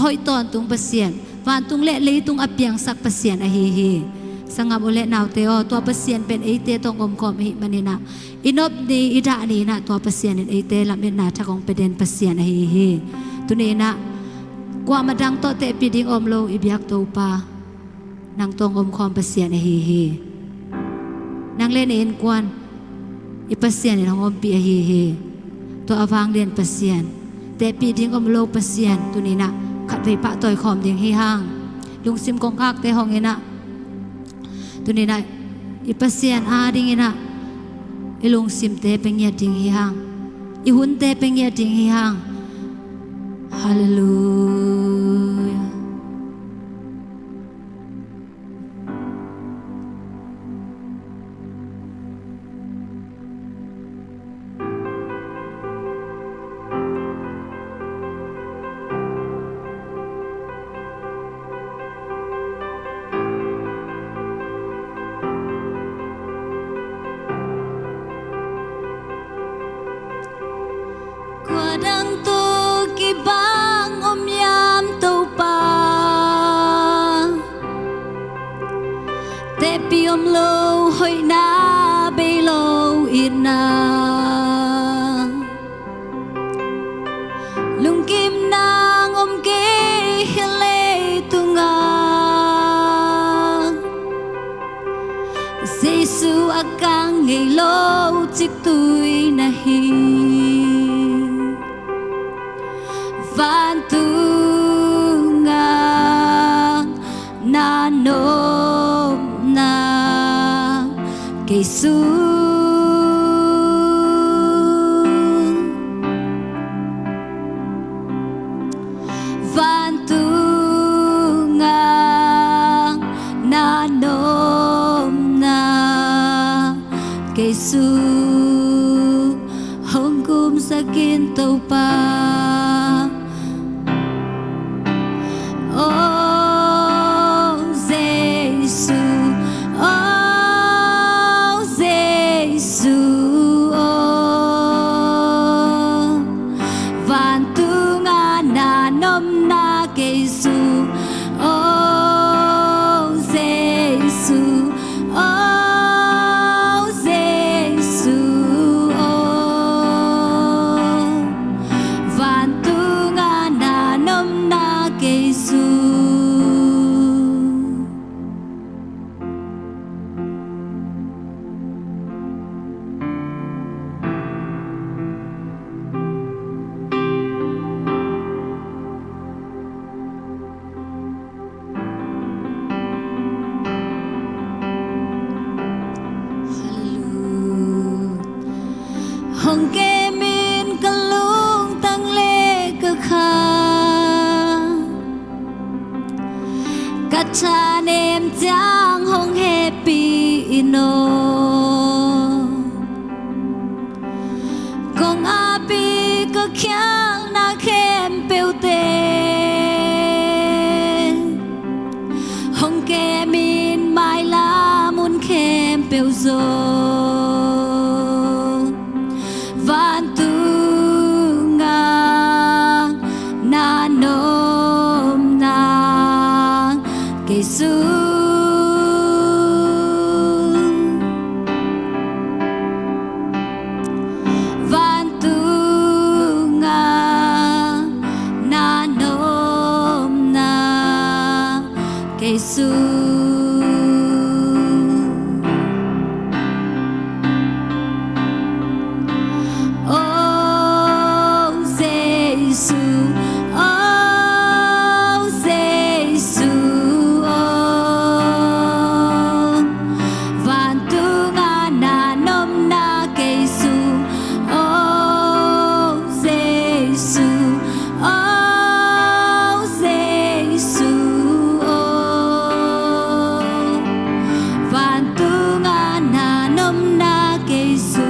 หอยตอนตุงเปเซียนวานตุงเละเลยตุงอเปียงสักเปเซียนอหิเฮสังกับุเละนาวเตอตัวเปเซียนเป็นไอเตตองอมคอมหิมันนี่นะอินอบดีอิดานีนะตัวเปเซียนไอเตลำเอ็นนาทักของประเด็นเปเซียนอหิเฮตุนีนะกว่ามาดังโตเตปีดิ้งอมโลอิบยักโตปานางตองอมคอมเปเซียนเฮนางเล่นเอ็นกวนอีเปเซียนในทางอมปีเฮตัวอวางเรียนเปเซียนแต่ปีดิ้งอมโลเปเซียนตัวนี้นะขัดไปปะต่อยคอมดิ้งให้ห้างลุงซิมกองคักแต่ห้องเอ็นะตัวนี้นะอีเปเซียนดิ้งเอ็นะอีลุงซิมเตเป็นเงียดิ้งให้ห้างอีหุ่นเตเป็นเงียดิ้งให้ห้างฮาเลลูยาดังตุกิบา càng ngày lâu chiếc tôi na hi van tu ngang na nôm na cây su van tu ngang na nôm na cây su hong kum sakin tàu pa oh Giêsu oh Giêsu oh van tu nga na nom na Giêsu oh Giêsu oh Giêsu oh van tu nga na nom na Giêsu hong ke min ka lung tang le ka kha ka cha nem chang hong happy ino kong api ka khyang na khem peu te hong ke min mai la mun khem peu zo van tu ngang na nom na Giêsu van tu ngang na nom na Giêsu oh Giêsu oh Giêsu oh van tu nga na nom na Giêsu oh Giêsu oh Giêsu oh van tu nga na nom na Giêsu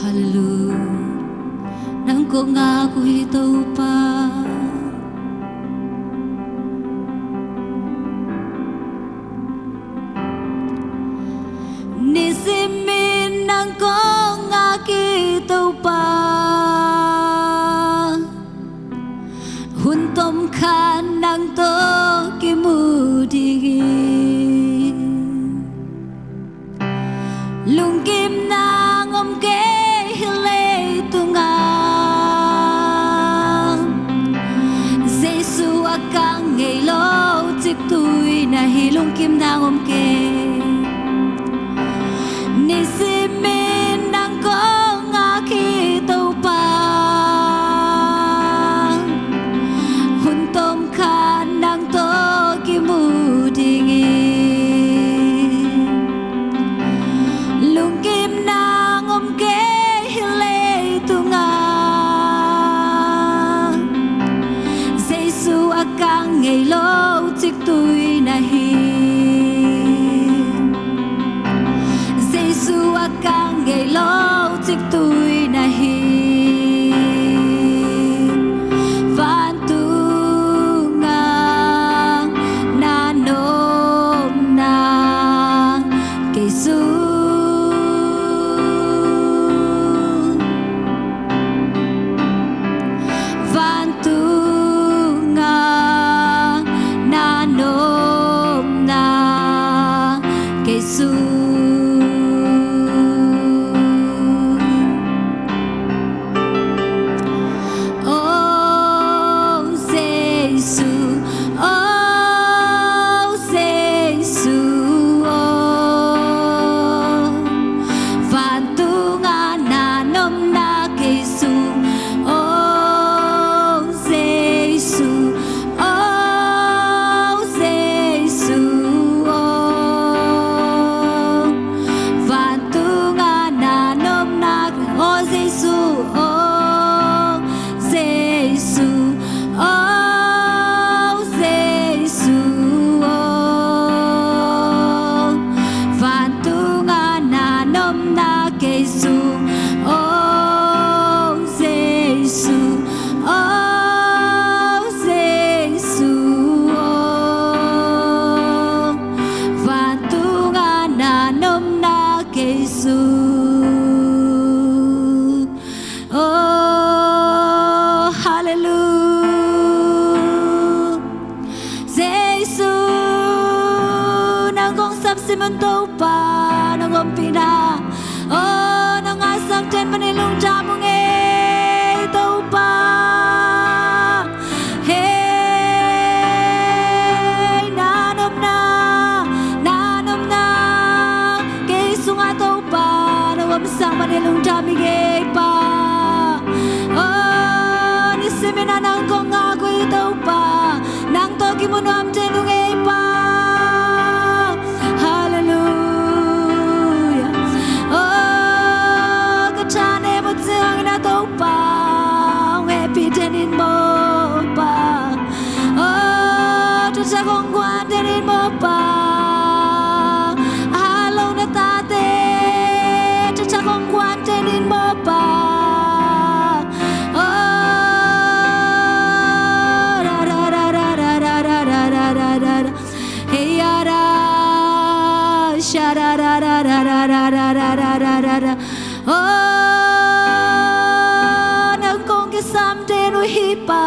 Hallelujah nang ko nga ko hitaw pa nisimin nang ko nga kitaw pa huntom kan nang to kimudigi lungkim nang om ke hilay tungang Giêsu akang ngày lâu chiếc tôi na hi lungkim nang om ke nisimin nang ko nga kitaw pa huntom kan nang to kimudigi lungkim nang om ke hilay tungang Giêsu akang ngày lâu chiếc tôi na hi Giêsu akang ngày lâu chiếc tôi na hi van tu ngang na nom na Giêsu van tu ngang na nom na Giêsu oh Giêsu pina oh nang asak ten manilung jamong e tau pa hey nanom na ke sunga tau pa nawam sang manilung jaming e pa oh ni semina nang kong ako tau pa nang toki mo nam tenung e pa sa kong kwan din mo pa halaw na tate sa kong kwan din mo pa ra ra ra ra ra ra ra ra ra ra ra hey ara sha ra ra ra ra ra ra ra ra ra ra ra ra nang kong kisam din hi pa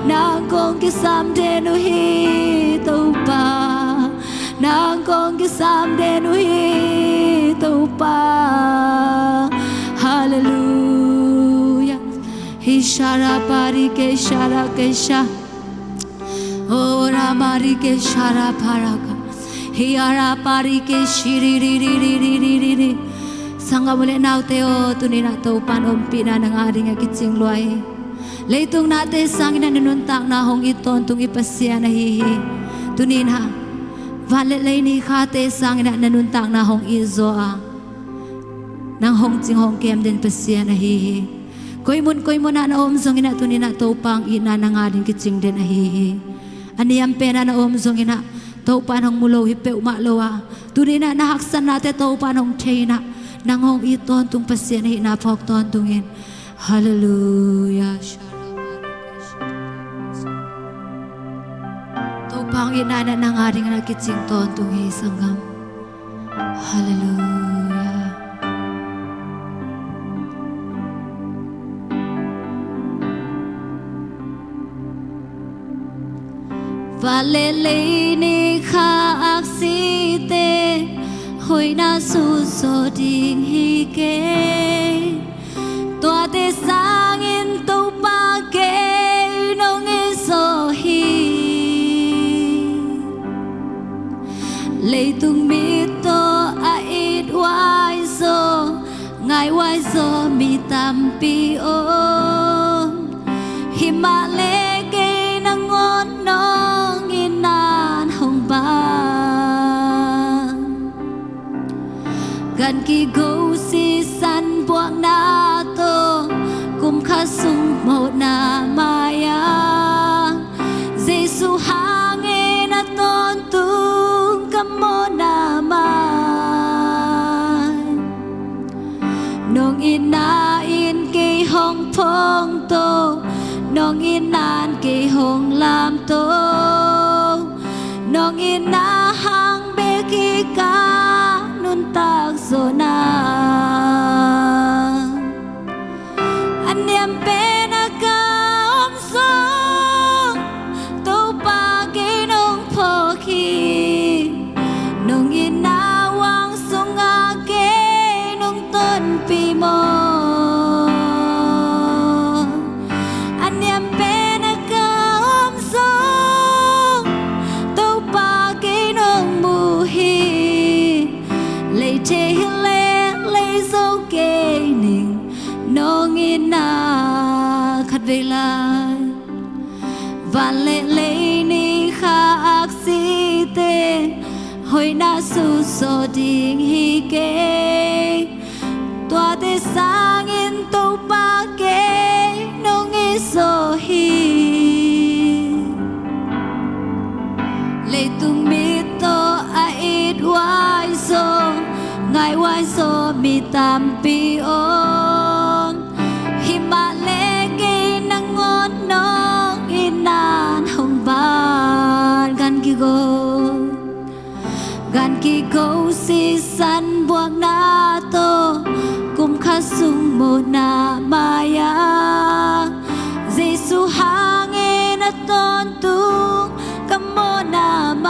nang kong kisam denu hi tau pa nang kong kisam denu hi tau pa hallelujah hi shara pari ke shara kesha ora mari ke shara paraka hi ara pari ke shiri ri ri ri ri ri ri ri sanga mule nau teo tunina tau pan ompi na nang aring akitsing luai leitung nate sang ina nanuntak na hong iton tung ipasya na hihi tunin ha valet lay ni khate sang ina nanuntak na hong izoa nang hong ching hong kem den pasya na hihi koy mun na om zong ina tunin na topang ina nangadin kiching den na hihi aniyam pena na om zong ina topan hong mulo hipe umaloa tunin na nahaksan nate topan hong chena nang hong iton tung pasya na hina pok ton tungin hallelujah pang inana ng aring nakitsing tontong isanggam. Hallelujah. Valele ni kha aksite hoi na su so ding hike toa te sangin to pa ke nong iso hi leitung mito ait wai so ngai wai so mi tampi o himale ke nangon nong inan hong ba gan ki go si san buang na to kum khasung mo na maya Jesu hangin at tontung kamo naman nong inain kay hong pong to nong inan kay hong lam to nong inahang beki ka nun tagso na anyam penaka omso nung inawang sungake nung tonpi mo anyam penakaomsong tau pake nung buhi lay che hile lay so ke ning nung ina khat velai van lệ lay ni kha aksite hoi na su so ding hi ke toa te sangin to pa ke nong iso hi leitung mito ait wai so ngai wai so mi tampi on himale ke nangon nong inan hong ban gan ki go gan ki go si san buang na to kum khasung mo na maya Jesu hangin at tontung kamo naman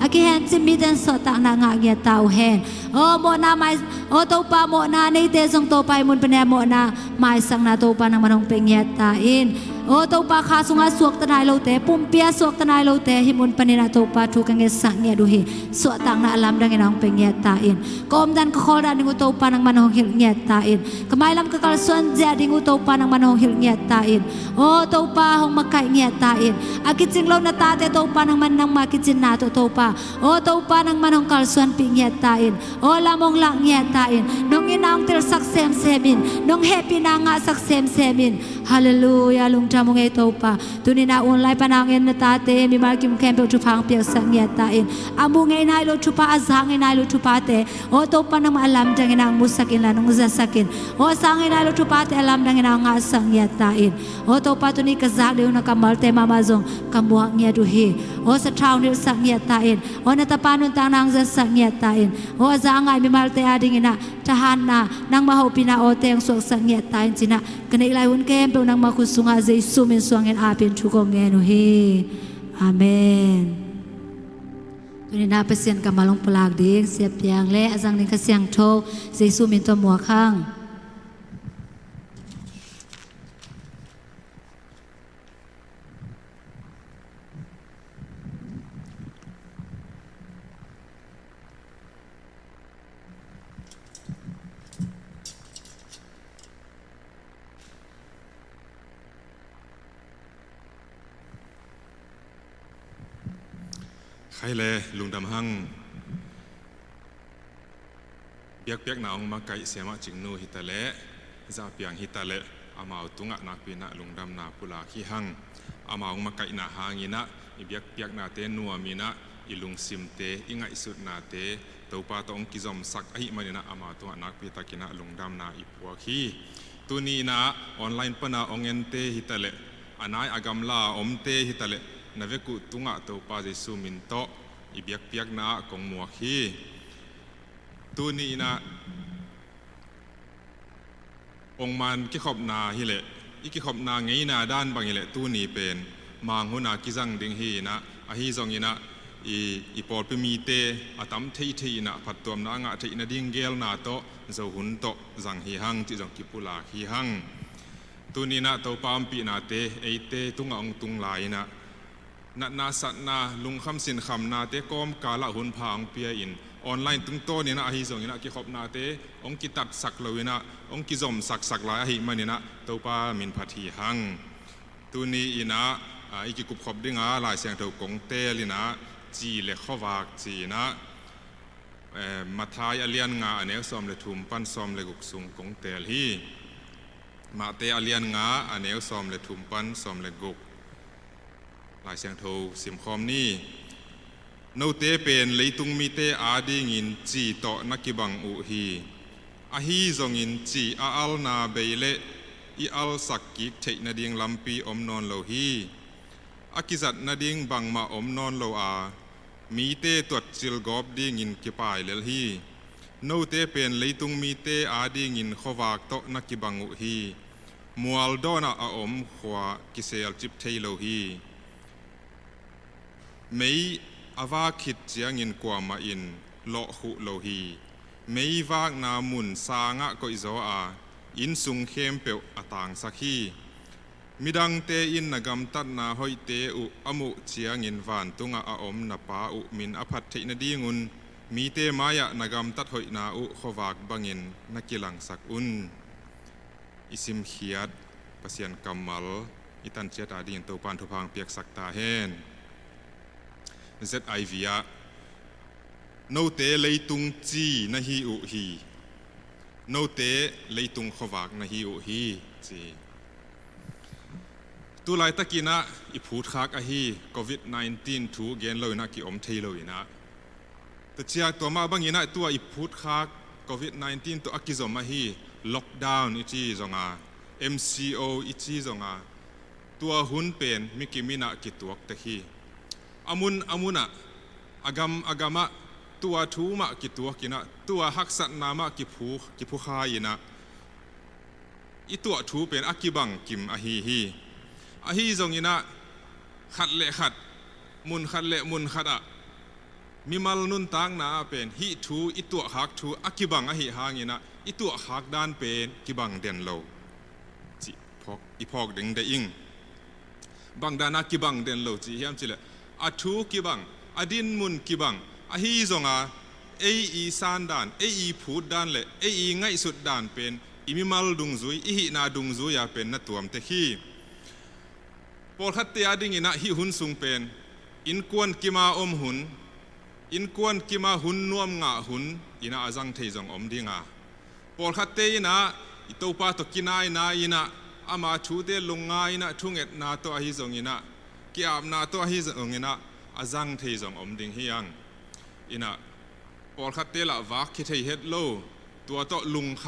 อากิเฮนจิมีเดนสอตักนางาเงียตาเฮนโอโมนาไมโอโตปาโมนาในเตซงโตไปมุนเป็นแนโมนาไมสังนาโตปานางมันงเปงเงียตาอินโอโตปาคาสุงาสวกตนายโลเตปุ่มเปียสวกตนายโลเตหิมุนปนินาโตปาทุกังเงสังเงียดูหิสวตักนาอลัมดังเงนองเปงเงียตาอินกอมดันกขอดันดิงุโตปานางมันงหิลเงียตาอินกไมลัมกะกาลส่วนเจดิงุโตปานางมันงหิลเงียตาอินโอโตปาหงมาไก่เงียตาอินอากิจิงโลนาตาเตโตปานางมันนางมากิจินนาโตปาโอโตปานางมันงกาลส่วนปิเงียตาอินโอลามงลังเงียตาอินนงอินางเตลสักเซมเซมินนงเฮปินางาสักเซมเซมินฮาเลลูยาลุงจามงเอโตปาตุนินาอุนไลปานางเอ็นนาตาเตมีมากิมแคมเปลทุพังเปียกสังเงียตาอินอามุงเงนายโลทุปาอาซังเงนายโลทุปาเตโอโตปานางมาลัมจังเงนางมุสักินลานงซาสักินโอสังเงนายโลทุปาเตอาลัมดังเงนางาสังเงียตาอินโอโตปาตุนิกะซักเดวนักมัลเตมามาซงกัมบัวเงียดูฮีโอสะทาวนิลสังเงียตาอินโอนาตาปานุนตางนางซาสังเงียตาอินโอซังไงมีมาลเตอาดิงนะทหารนานางมาฮูปินาโอเตงสวกสังเงียตาอินจินะกันไอไลหุนแกมเปนางมาคุสุงาเจซูมินสวงเงินอาเป็นทุกองเงินเฮอาเมนตุนินาเปเซียนกับมาลงปลากเด็กเสียบเปียงและจังนิกเสียงโทเจซูมินตัวหมัวข้างใครเลยลุงดำหั่งเปียกหนาวมาไก่เสียมาจิงนูฮิตาเละจะเปียงฮิตาเละอามาตุงะนักปีนะลุงดำนาปุลาขี้หั่งอามามาไก่นาหางินะอีเปียกนาเตนัวมีนะอีลุงซิมเตอีไงสุดนาเตตัวปาตองกิจอมสักไอมันนะอามาตุงะนักปีตะกินะลุงดำนาอีปัวขี้ตัวนี้นะออนไลน์ปนะองเงินเตฮิตาเละอันไหนอากำลาอมเตฮิตาเละนาเวกุตุงะตัวปาเจสุมินโตอีเปียกนาของมัวขี้ตัวนี้นะองมันกิขอบนาฮิเลอีกิขอบนาไงนาด้านบางฮิเลตัวนี้เป็นมางหัวนากิจังดิงฮีนะอาฮีซองยีนะอีปอดไปมีเตอาตัมเทีนะผัดตัวมนางะเทีนะดิ่งเกลนาโตเจ้าหุ่นโตจังฮีหังจิจงกิปุลาฮีหังตัวนี้นะตัวปามปีนาเตไอเตตุงองตุงลายนะนาสัตนาลุงคำสินคำนาเตก้อมกาละหุนพางเปียอินออนไลน์ตึงโตเนี่ยนะอาฮิสงเนี่ยนะกิขอบนาเตองกิตัดสักเลยนะองกิจอมสักหลายอาฮิมันเนี่ยนะตัวปามินพัทีหังตัวนี้อีนะอีกิกุบขอบดิ้งอ่ะหลายเสียงเท่ากงเตลินะจีเล็กข้อวากจีนะมาทายอเลียนงาอันนี้ซ้อมเลยทุ่มปั้นซ้อมเลยกุกสุงกงเตลฮีมาเตอเลียนงาอันนี้ซ้อมเลยทุ่มปั้นซ้อมเลยกุกหลายเสียงเท่าสิมคอมนี่นูเตเป็นเลยตุงมีเตอาดีงินจีโตนักกิบังอุฮีอาฮีจงอินจีอาลนาเบเลอีอัลสักกิกเทนาดิงลัมปีอมนอนโลฮีอากิจัดนาดิงบังมาอมนอนโลอามีเตตวดจิลกอบดีงินกิปายเลลฮีนูเตเป็นเลยตุงมีเตอาดีงินขวากโตนักกิบังอุฮีมัวลโดนาอาอมขวากิเซลจิบเทโลฮีไม่อาวาคิดเจียงินกว่ามาอินโลหุโลฮีไม่วากนามุนสางะก็อิโซอาอินสุงเข้มเปียวอตางสักฮีมิดังเตอินนกำตัดนาหอยเตอุอมุเจียงินวานตุงอาอมนาปาอุมินอภัทเทนดีงุนมีเตมายะนกำตัดหอยนาอุขวากบังินนักกิลังสักอุนอิสิมเขียดปเสียนกำมัลอิตันเจตาดินตัวปานทุพังเปียกสักตาเฮนเซตไอวียโนเตเลยตุงจีนะฮีอุฮีโนเตเลยตุงขวากนะฮีอุฮีจีตัวลายตะกี้นะอีพูดคักอะฮีโควิด-19ถูกเกณฑ์เลยนะกี่อมเทเลยนะแต่เชียตัวมาบางอย่างนะตัวอีพูดคักโควิด-19ตัวอักกิจอมมาฮีล็อกดาวน์อีจีจงอา MCO อีจีจงอาตัวหุ่นเป็นมิกิมินะกิตัวตะฮีอามุนอะอากามะตัวทูมะกิตัวกินะตัวฮักษณามะกิผู้ขายนะอีตัวทูเป็นอักกิบังกิมอะฮีจงยินะขัดเละขัดมุนขัดเละมุนขัดอะ มีมัลนุนตังนาเป็นฮิทูอิตัวหักทูอากิบังอหิหางินะอิตัวหักด้านเป็นกิบังเด่นโลจิพอกอีพอกดึงได้อิงบางดานากิบังเด่นโลจิเฮียมจิเลอาทูกิบังอดินมุนกิบังอหิซงอาเอีซานดานอีพูดดานเลอีง่ายสุดดานเป็นอิมิมัลดุงซุยอิหินาดุงซุยาเป็นนัตัวมเตคีปอลขัดเตียดิ่งอินะฮิหุนซุงเป็นอินกวนกิมาอมหุนอินกวนกิมาหุนนวมงะหุนอินะอาจังเทจงอมดิ่งาปอลขัดเตียนะอิตัวปาตกินายนาอินะอามาชูเตลงงายนะทุ่งเอ็ดนาตัวฮิจงอินะกิอาบนาตัวฮิจงอินะอาจังเทจงอมดิ่งฮิยังอินะปอลขัดเตละวักคิดให้เฮ็ดโลตัวโตลุงค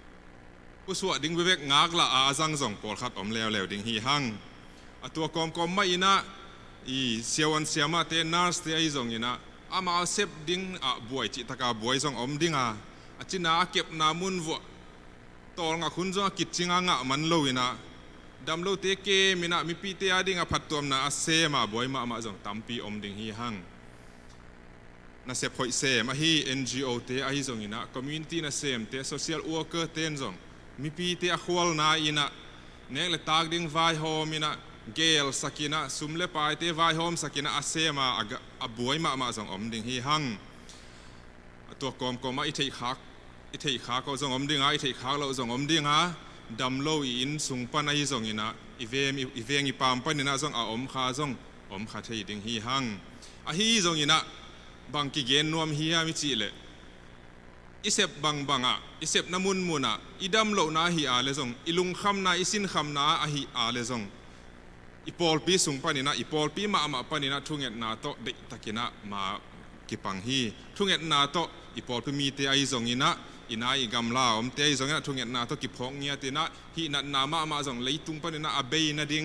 ำผู้สวดดิ่งเวกงากละอาจังจงปอลขัดอมแล้วดิ่งฮิฮังตัวกอมไม่อินะอีเสียวันเสียมาเตนาสเตไอจงอินะอามาเซบดิ่งบวยจิตกาบวยจงอมดิ่งจินาเก็บนามุนวัวตอลงะคุณจงกิจจิงงะมันโลอินะดำโลเตเกมินะมีปีเตียดิ่งพัดตัวนาเซมาบวยมาจงตัมปีอมดิ่งฮิฮังน่าเสพหอยเสมาฮี NGO เตะไอจงอินะ community น่าเสพเตะ social worker เตนจงมีปีเตะขวลนาอินะเนกเลตากดิ่งไวโฮมินะเกลสักินะสุมเลปายเตะไวโฮมสักินะอาเซมาบวยมาจงอมดิ่งฮีฮังตัวกอมมาอิเทขากก็จงอมดิ่งอิเทขากเราจงอมดิ่งดำโลอินสุงปันไอจงอินะอีเวงอีปามปันอินะจงอมขาจงอมขาเทดิ่งฮีฮังฮีจงอินะบางกิเกนนวมเฮียมิจิเลอิเซบบางอิเซบน้ำมุนอิดำโลนาฮีอาเลซงอิลุงคำนาอิสินคำนาอฮีอาเลซงอิปอลปีสุงปานินะอิปอลปีมาปานินะทุ่งเอ็ดนาโตเดตะกินะมากิปังฮีทุ่งเอ็ดนาโตอิปอลปีมีเตไอซงอินะอินาอิกัมลาอมเตไอซงอินะทุ่งเอ็ดนาโตกิพองเงียตินะฮีนัดนามาซงเลยตุงปานินะอเบยนาดิง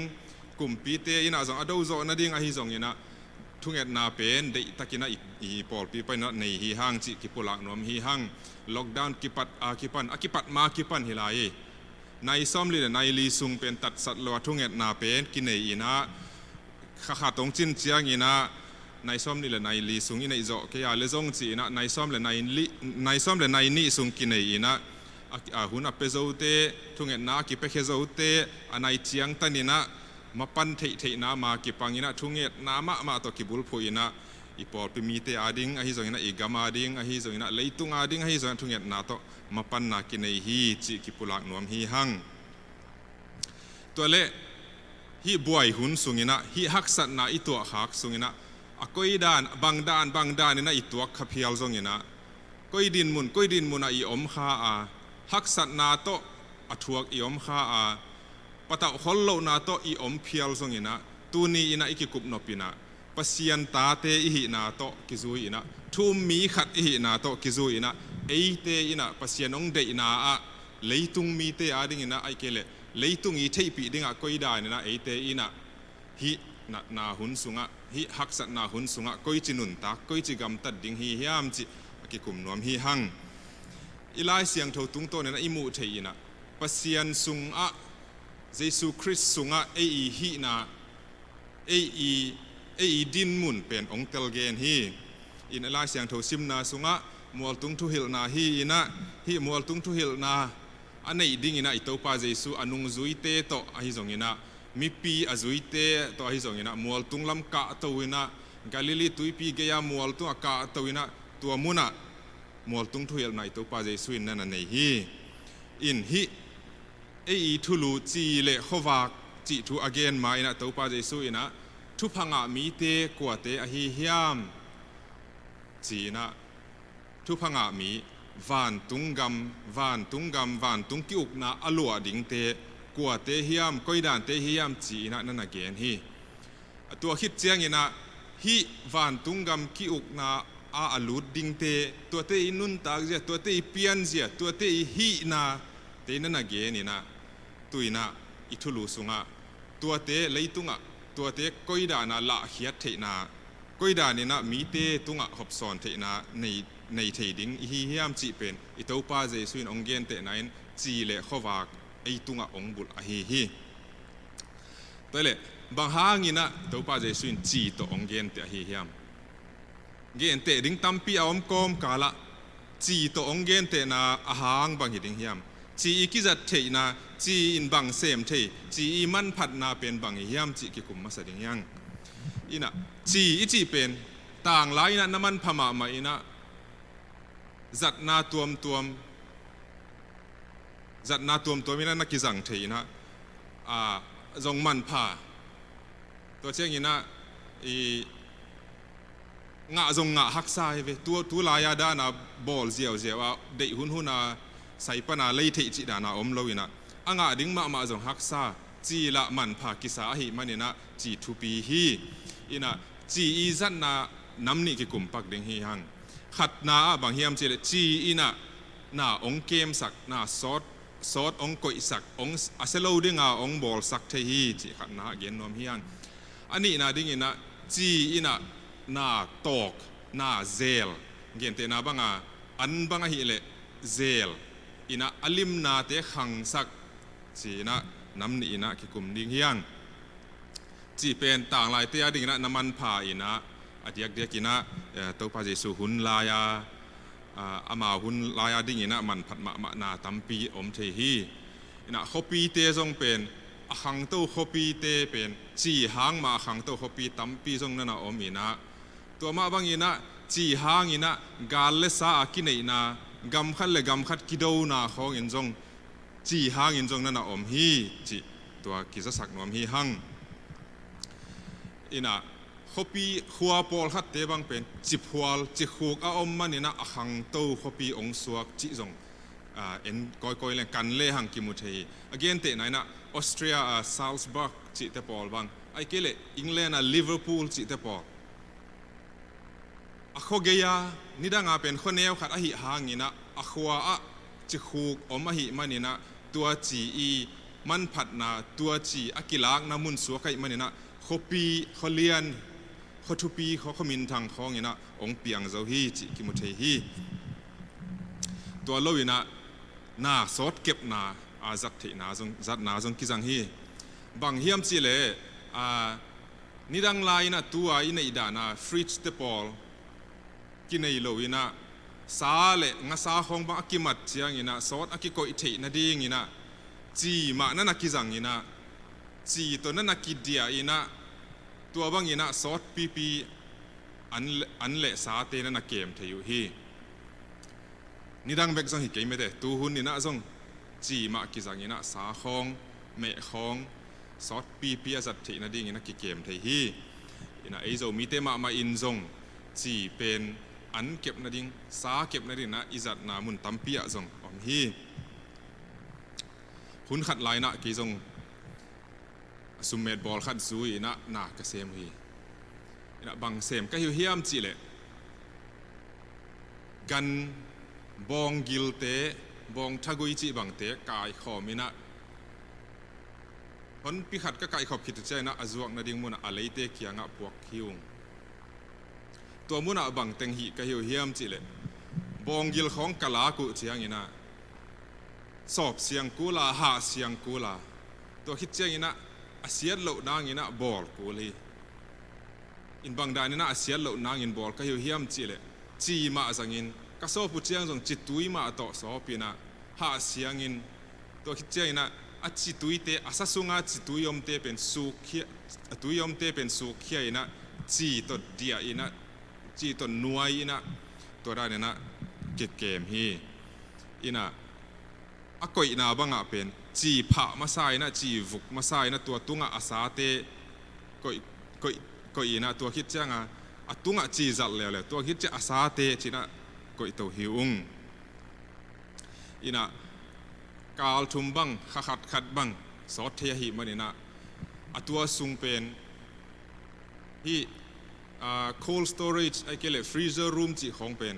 กุมปีเตอินะซงอดาวโซนาดิงอฮีซงอินะทุ่งเอ็ดนาเป็นเดตะกินะอีปอลปีไปนะในฮีฮังจิกิปุลักนวมฮีฮังล็อกดาวน์กิปัดกิปัดมากิปันฮิลายในซ้อมลีในลีซุงเป็นตัดสัตว์ลวทุ่งเอ็ดนาเป็นกินในอีนะขาตรงจินเจียงอีนะในซ้อมลีในลีซุงอีในโจเกียเลซงจีนะในซ้อมลีในนี่ซุงกินในอีนะหุ่นอเปโซเตทุ่งเอ็ดนากิเปเคโซเตในเจียงตันอีนะมาปันเทนามากิปังอินะทุ่งเอ็ดนามาตัวกิบุลพูอินะอีปอลไปมีเตอาดิงอหิจงอินะอีกามาดิงอหิจงอินะเลยตุงอาดิงอหิจงทุ่งเอ็ดนาโตมาปันนากินในฮีจิกิปุลักนวมฮีฮังตัวเล่ฮีบวยหุ่นสุงินะฮีฮักสัตนาอีตัวฮักสุงินะก้อยด้านบางด้านนี่นะอีตัวขับเพียลจงอินะก้อยดินมุนอีอมข้าฮักสัตนาโตอทวกอีอมข้าปะตะฮอลโลนาโตอีอมเพียลซงอินะตูนีอินะอิกิกุบนปินะปัสยันตาเตอิหินาโตกิซุยอินะทุมมีขัดอิหินาโตกิซุยอินะเอเตอินะปัสยันองเดอินาเลยตุงมีเตอาดิงอินะไอเกเลเลยตุงอีเทปีดิงะก้อยได้นะเอเตอินะฮินาหุนสุงะฮิฮักสัตนาหุนสุงะก้อยจินุนตาก้อยจิกำตัดดิงฮิยามจิกิกุมนวมฮิฮังอิลายเสียงโทตุงโตเนี่ยนะอิมูเทอินะปัสยันสุงะเยซูคริสต์สุงะฮีนาดินมุนเป็นองเตลเกนฮีอินอะไรเสียงโทซิมนาสุงะมัวตุงทุฮิลนาฮีอินะฮีมัวตุงทุฮิลนาอันนี้ดิ่งอินะอิโตปาเยซูอนุงซุยเตโตอหิจงอินะมีปีอซุยเตโตอหิจงอินะมัวตุงลำกะโตอินะกาลิลีตุยปีเกียมัวตุงกะโตอินะตัวมุนะมัวตุงทุฮิลนาอิโตปาเยซูอินนั่นนี่ฮีอินฮีทุลูจีเลขวากจีทูอเกนมาอินะตัวปาเจสุอินะทุพังมีเตกวเตอหิฮิยามจีนะทุพังมีวานตุงกัมวานตุงกิอุกนาอลัวดิงเตกวเตฮิยามก้อยดานเตฮิยามจีนะนั่นเกนฮีตัวคิดเจียงอินะฮิวานตุงกัมกิอุกนาอลูดดิงเตตัวเตอินุนตากเจตัวเตอิเปียนเจตัวเตอิฮินาเตนั่นเกนอินะตุยนะอิทุลูสุงะตัวเตเลยตุงะตัวเตก้อยดานะละเฮียเทนาก้อยดานี่นะมีเตตุงะหอบสอนเทนาในเทดิงฮิฮิยามจีเป็นอิตาปาเจสุนองเกนเตนัยจีเลขวากไอตุงะองบุลอหิฮิแต่เลยบางฮางินะอิตาปาเจสุนจีตัวองเกนเตอหิฮิยาม เกนเตดิ้งตั้มปีอมกอมกาละจีตัวองเกนเตนาอาหางบางหิดิ้งเฮียมจีอีกิจัดเทนาจีอินบังเซมเทจีอีมันพัดนาเป็นบางเฮียมจีกิกุมมาสดิ้งยังอินะจีอีจีเป็นต่างหลายนะน้ำมันพม่ามาอินะจัดนาตัวมจัดนาตัวมมินะนักกิจังเทนะจงมันพาตัวเช่นนี้นะงะจงงะฮักษาเวตัวลายาดานาบอลเจียวว่าเด็กหุ่นนาใส่ปนาเลยเทจิดานาอมลวินะงะดิ้งมาจงฮักษาจีละมันพากิสาหิมันนะจีทุปีฮีอินะจีอีจันนาน้ำนี่กิกุมปักดิ้งฮีฮังขัดนาบางเฮียมเจเลจีอินะนาองเกมสักนาซอดองกุยสักองอาเซโลดิ้งองบอลสักเทฮีจีขัดนาเกนนอมฮีฮังอันนี้นาดิ้งอินะจีอินะนาตอกนาเซลเกนเตนาบังอันบังฮิเลเซลอินะอลิมนาเตขังสักจีนะน้ำนี่นะกิกุมดิ้งฮีฮังจีเป็นต่างหลายเตียดิ้งนะน้ำมันพาอินะอาทิตย์เดียกินะตัวพระเยซูหุ่นลายาอามาหุ่นลายาดิ้งนะมันผัดมานาตัมปีอมเทฮีนะขปีเตจงเป็นขังตัวขปีเตเป็นจีหางมาขังตัวขปีตัมปีจงนั่นนะอมอินะตัวมาบางอินะจีหางอินะกาลเลสากินอินะกำขัดเลยกำขัดกิโดนาของอินจงจีหางอินจงนั่นนะอมฮีจีตัวกิจสักนวมฮีหังอินะขปีขัวปอลขัดเตบังเป็นจิบหัวจิบหูกอมมันอินะขังตัวขปีองสวกจีจงเอ็นก้อยเลยกันเล่หังกิมุเทย์again เตไหนนะออสเตรียซัลซ์บักจีเตปอลบังไอเกเลอังกฤษลิเวอร์พูลจีเตปอลอโคเกียนี่ดังเป็นคนเนวขัดอหิหางอินะอขวาจิหูกอมอหิมันอินะตัวจีอีมันผัดนาตัวจีอากิลากนามุนสัวไกมันอินะขปีขเลียนขทุปีขมินทางของอินะองเปียงเจ้าฮีจิกิมุเทฮีตัวโลวินะนาสดเก็บนาจัดเทนาจงจัดนาจงกิจังฮีบางเฮียมจีเลนี่ดังไลนะตัวอินอิดานาฟริชเตปอลกินในโลวินะสาเลงาสาของบางกิมัดเจียงอินะสดอากิโกอิเทนาดีงินะจีมานั่นนักกิจังอินะจีตัวนั่นนักกิเดียอินะตัวบางอินะสดปีอันเละสาเตนั่นนักเกมเทยุฮีนี่ดังเบกจังหิเกมไม่ได้ตูหุ่นนี่นะจงจีมากิจังนี่นะสาคองเมะคองซอดปีอาจัดเทนะดิ้งนี่นะกิเกมเทฮีนี่นะไอโจมีเตมาอินจงจีเป็นอันเก็บนะดิ้งสาเก็บนะดิ้งนะอิจัดนามุนตัมปีอะจงอมฮีหุ่นขัดลายนะกิจงสุมเมดบอลขัดซุยนะนาเกษมฮีนะบางเสมก็หิวเฮียมจีเลกันบองกิลเตบองทักุยจีบังเตกายขอมินะคนพิขัดก็กายขอบคิดใจนะอจวกนาดิ้งมุนะอะไรเตกียงะพวกหิวตัวมุนะบังเต็งหีก็หิวเฮียมจีเลบองกิลของกะลากุเจียงอินะสอบเสียงกูลาหาเสียงกูลาตัวคิดเจียงอินะอาเซียนเหล่านางอินะบอลกูเลยอินบางดานินะอาเซียนเหล่านางอินบอลก็หิวเฮียมจีเลจีมาจังอินก็สอบผู้เจียงจงจิตตุยมาต่อสอบปีนะหาเสียงอินตัวคิดเจียงนะอาจิตตุยเตอาศัสุงอาจิตตุยยมเตเป็นสุขเขียตุยยมเตเป็นสุขเขียนะจีตัวเดียอินะจีตัวนัวอินะตัวได้เนี่ยนะเกมฮีอินะอากอยนาบังอาเป็นจีผามาใส่นะจีฟุกมาใส่นะตัวตุงอาสาเตก็อินะตัวคิดเจียงอะตุงอาจีจัดแล้วตัวคิดเจอาสาเตจีนะก็อิตัวหิวอินะกาลทุมบังขัดบังสอดเทียหิมันนะตัวซุงเป็นที่ cold storage ไอเกลfreezer room จีของเป็น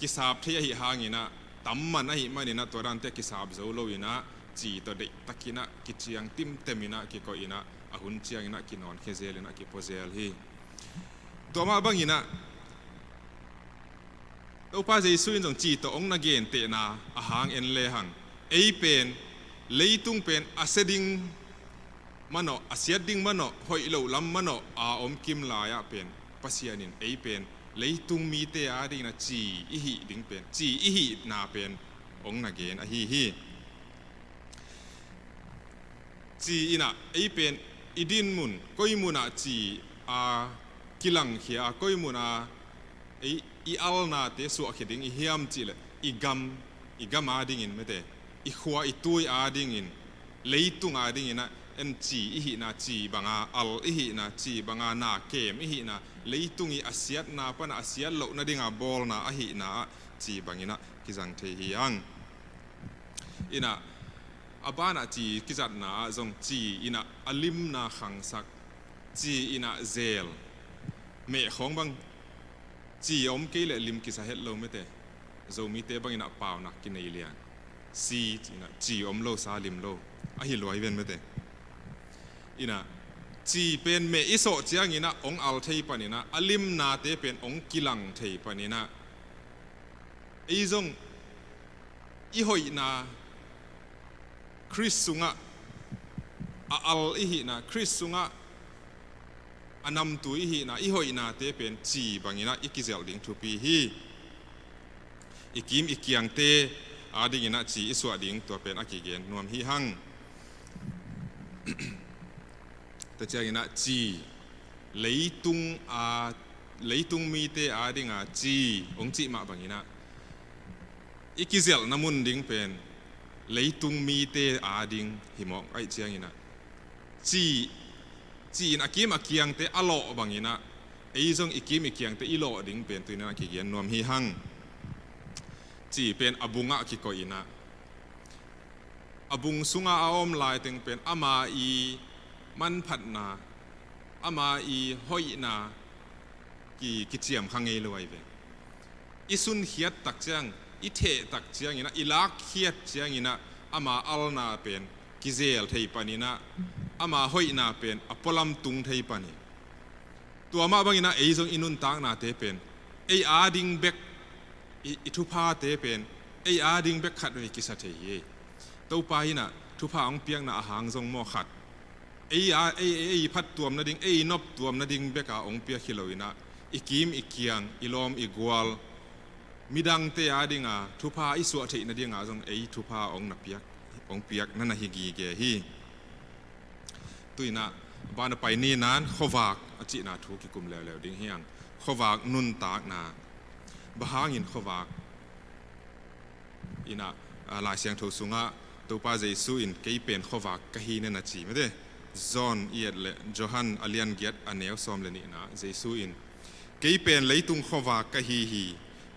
กิสาบเทียหิหางอินะตั้มมันไอหิมันนะตัวนั้นเตกิสาบเจ้าโลอินะจีตัวเด็กตะกินะกิเจียงติมเต็มินะกิก็อินะหุ่นเจียงอินะกินอนเคเซลนะกิโพเซลฮีตัวมาบังอินะตัวป้าเจสุนจงจีตัวองนักเกนเตนาอาหางเอ็นเลหังเอเป็นเลยตุงเป็นอาเซดิงมันอาเซียดิงมันหอยเหลาลำมันอมกิมลายเป็นปัสยานินเอเป็น lấy tung mi te a ding na chi i hi ding pen chi i hi na pen ong na gen a hi hi chi ina ei pen idin mun koi muna chi a kilang khia koi muna ei i al na te su a khiding i hiam chi le i gam a ding in mete i khwa i tui a ding in leitung a ding ina en chi i hi na chi banga al i hi na chi banga na kem i hi na leitung i asiat na pa na asiat lo na dinga bol na a hi na chi bangina kizang the hi ang ina abana chi kizat na zong chi ina alim na khang sak chi ina zel me khong bang chi om ke le lim ki sa het lo mete zo mi te bang ina paw na ki nei lian si ina chi om lo sa lim lo a hi loi ven mete ina chi pen me iso chiang ina ong al thei panina alim na te pen ong kilang thei panina ei zong i hoi na Chris sunga a al i hi na Chris sunga anam tu i hi na i hoi na te pen chi bangina ikizel ding thu pi hi ikim ikiang te ading ina chi iswa ding to pen akigen nuam hi hang ta chiang ina chi leitung mi te ading a chi ong chi ma bangina ikizel namun ding pen leitung mi te ading himok ai chiang ina chi in akim akiang te alo bangina ei zong ikim ikiang te ilo ding pen tuina ki gen nom hi hang chi pen abunga ki ko ina abung sunga aom lai teng pen ama i man phat na ama i hoi na ki chiam khangei loi ve isun hiat tak chang i the tak chiang ina ilak hiat chiang ina ama alna pen kizel thei panina ama hoi na pen apolam tung thei pani tua ma bangina ei zong inun tang na te pen ei ading bek i thu pha te pen ei ading bek khat we ki sa thei ye to pa ina thu pha ong piang na hang zong mo khat ei phat tuam na ding ei nop tuam na ding beka ong pia khiloina ikim ikiang ilom igwal midang te adinga thu pha i su thei na dinga zong ei thu pha ong piak na na hi gi ge hi tuina bana pai ni nan khowak achi na thu ki kum lew ding hiang khowak nun tak na bahangin khowak ina la siang tho sunga to pa jesu in kei pen khowak ka hi na chi me de John iet le Johan alian giat aneu som le ni na jesu in kei pen leitung khowak ka hi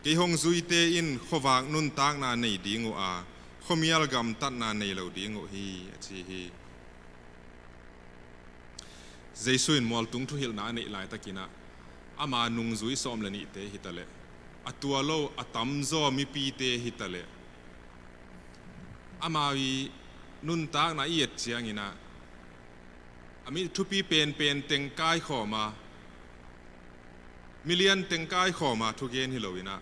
kei hong zui te in khowak nun tak na nei dingu a khomial gam tat na nei lo dingu hi achi hi jesu in mol tung thu hil na nei lai takina ama nung zui som le ni te hitale atua lo atam zo mi pi te hitale ama wi nun tak na iet chiang ina ami thupi pen teng kai khoma million teng kai khoma thu gen hilowina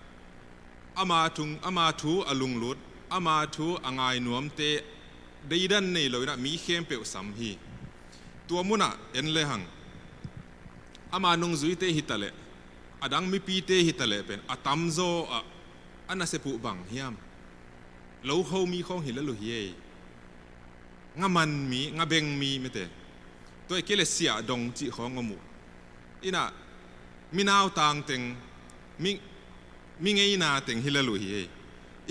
ama thu alung lut ama thu angai nuam te deidan nei loina mi khem pe sam hi tua muna en le hang ama nung zui te hitale adang mi pi te hitale pen atam zo a ana se pu bang hiam lo ho mi khong hilalu hi nga man mi nga beng mi mete to ekele sia dong chi khong mu ina minaw tang teng mi ngei na teng hilalu hi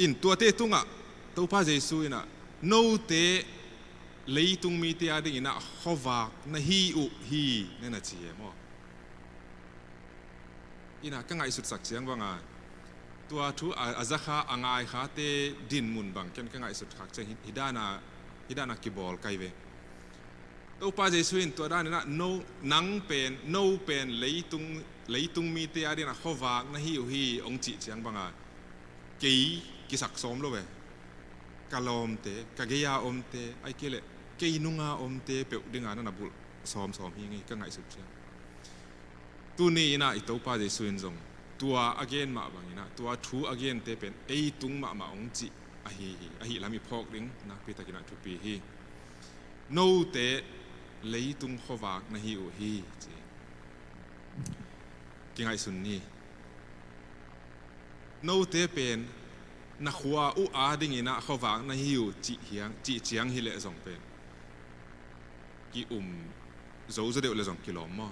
in tua te tunga to pa jesu ina no te leitung mi te ading ina khowak na hi u hi ne na chi mo ina ka ngai sut sak chiang wanga tua thu azakha angai kha te din mun bang ken ka ngai sut khak chang hidana ki bol kai ve to pa jesu in to dan na no pen leitung mi te adina khowak na hi u hi ong chi chiang banga ki sak som lo ve kalom te kageya om te ai kele kei nunga om te pe dinga na bul som hi ngi ka ngai sut chiang tu ni ina i to pa jesu in zong tua again ma bangina tua thu again te pen ei tung ma ong chi a hi lami phok ding na pi takina thu pi hi no te leitung khowak na hi u hi chi ki ngai sun ni โน้เตเป็นนักขัวอุอาดิ่งนะเขาวางนะหิวจีเฮียงจีเจียงฮิเลส่งเป็นกี่โจจะเดียวเลยส่งกิโลมอ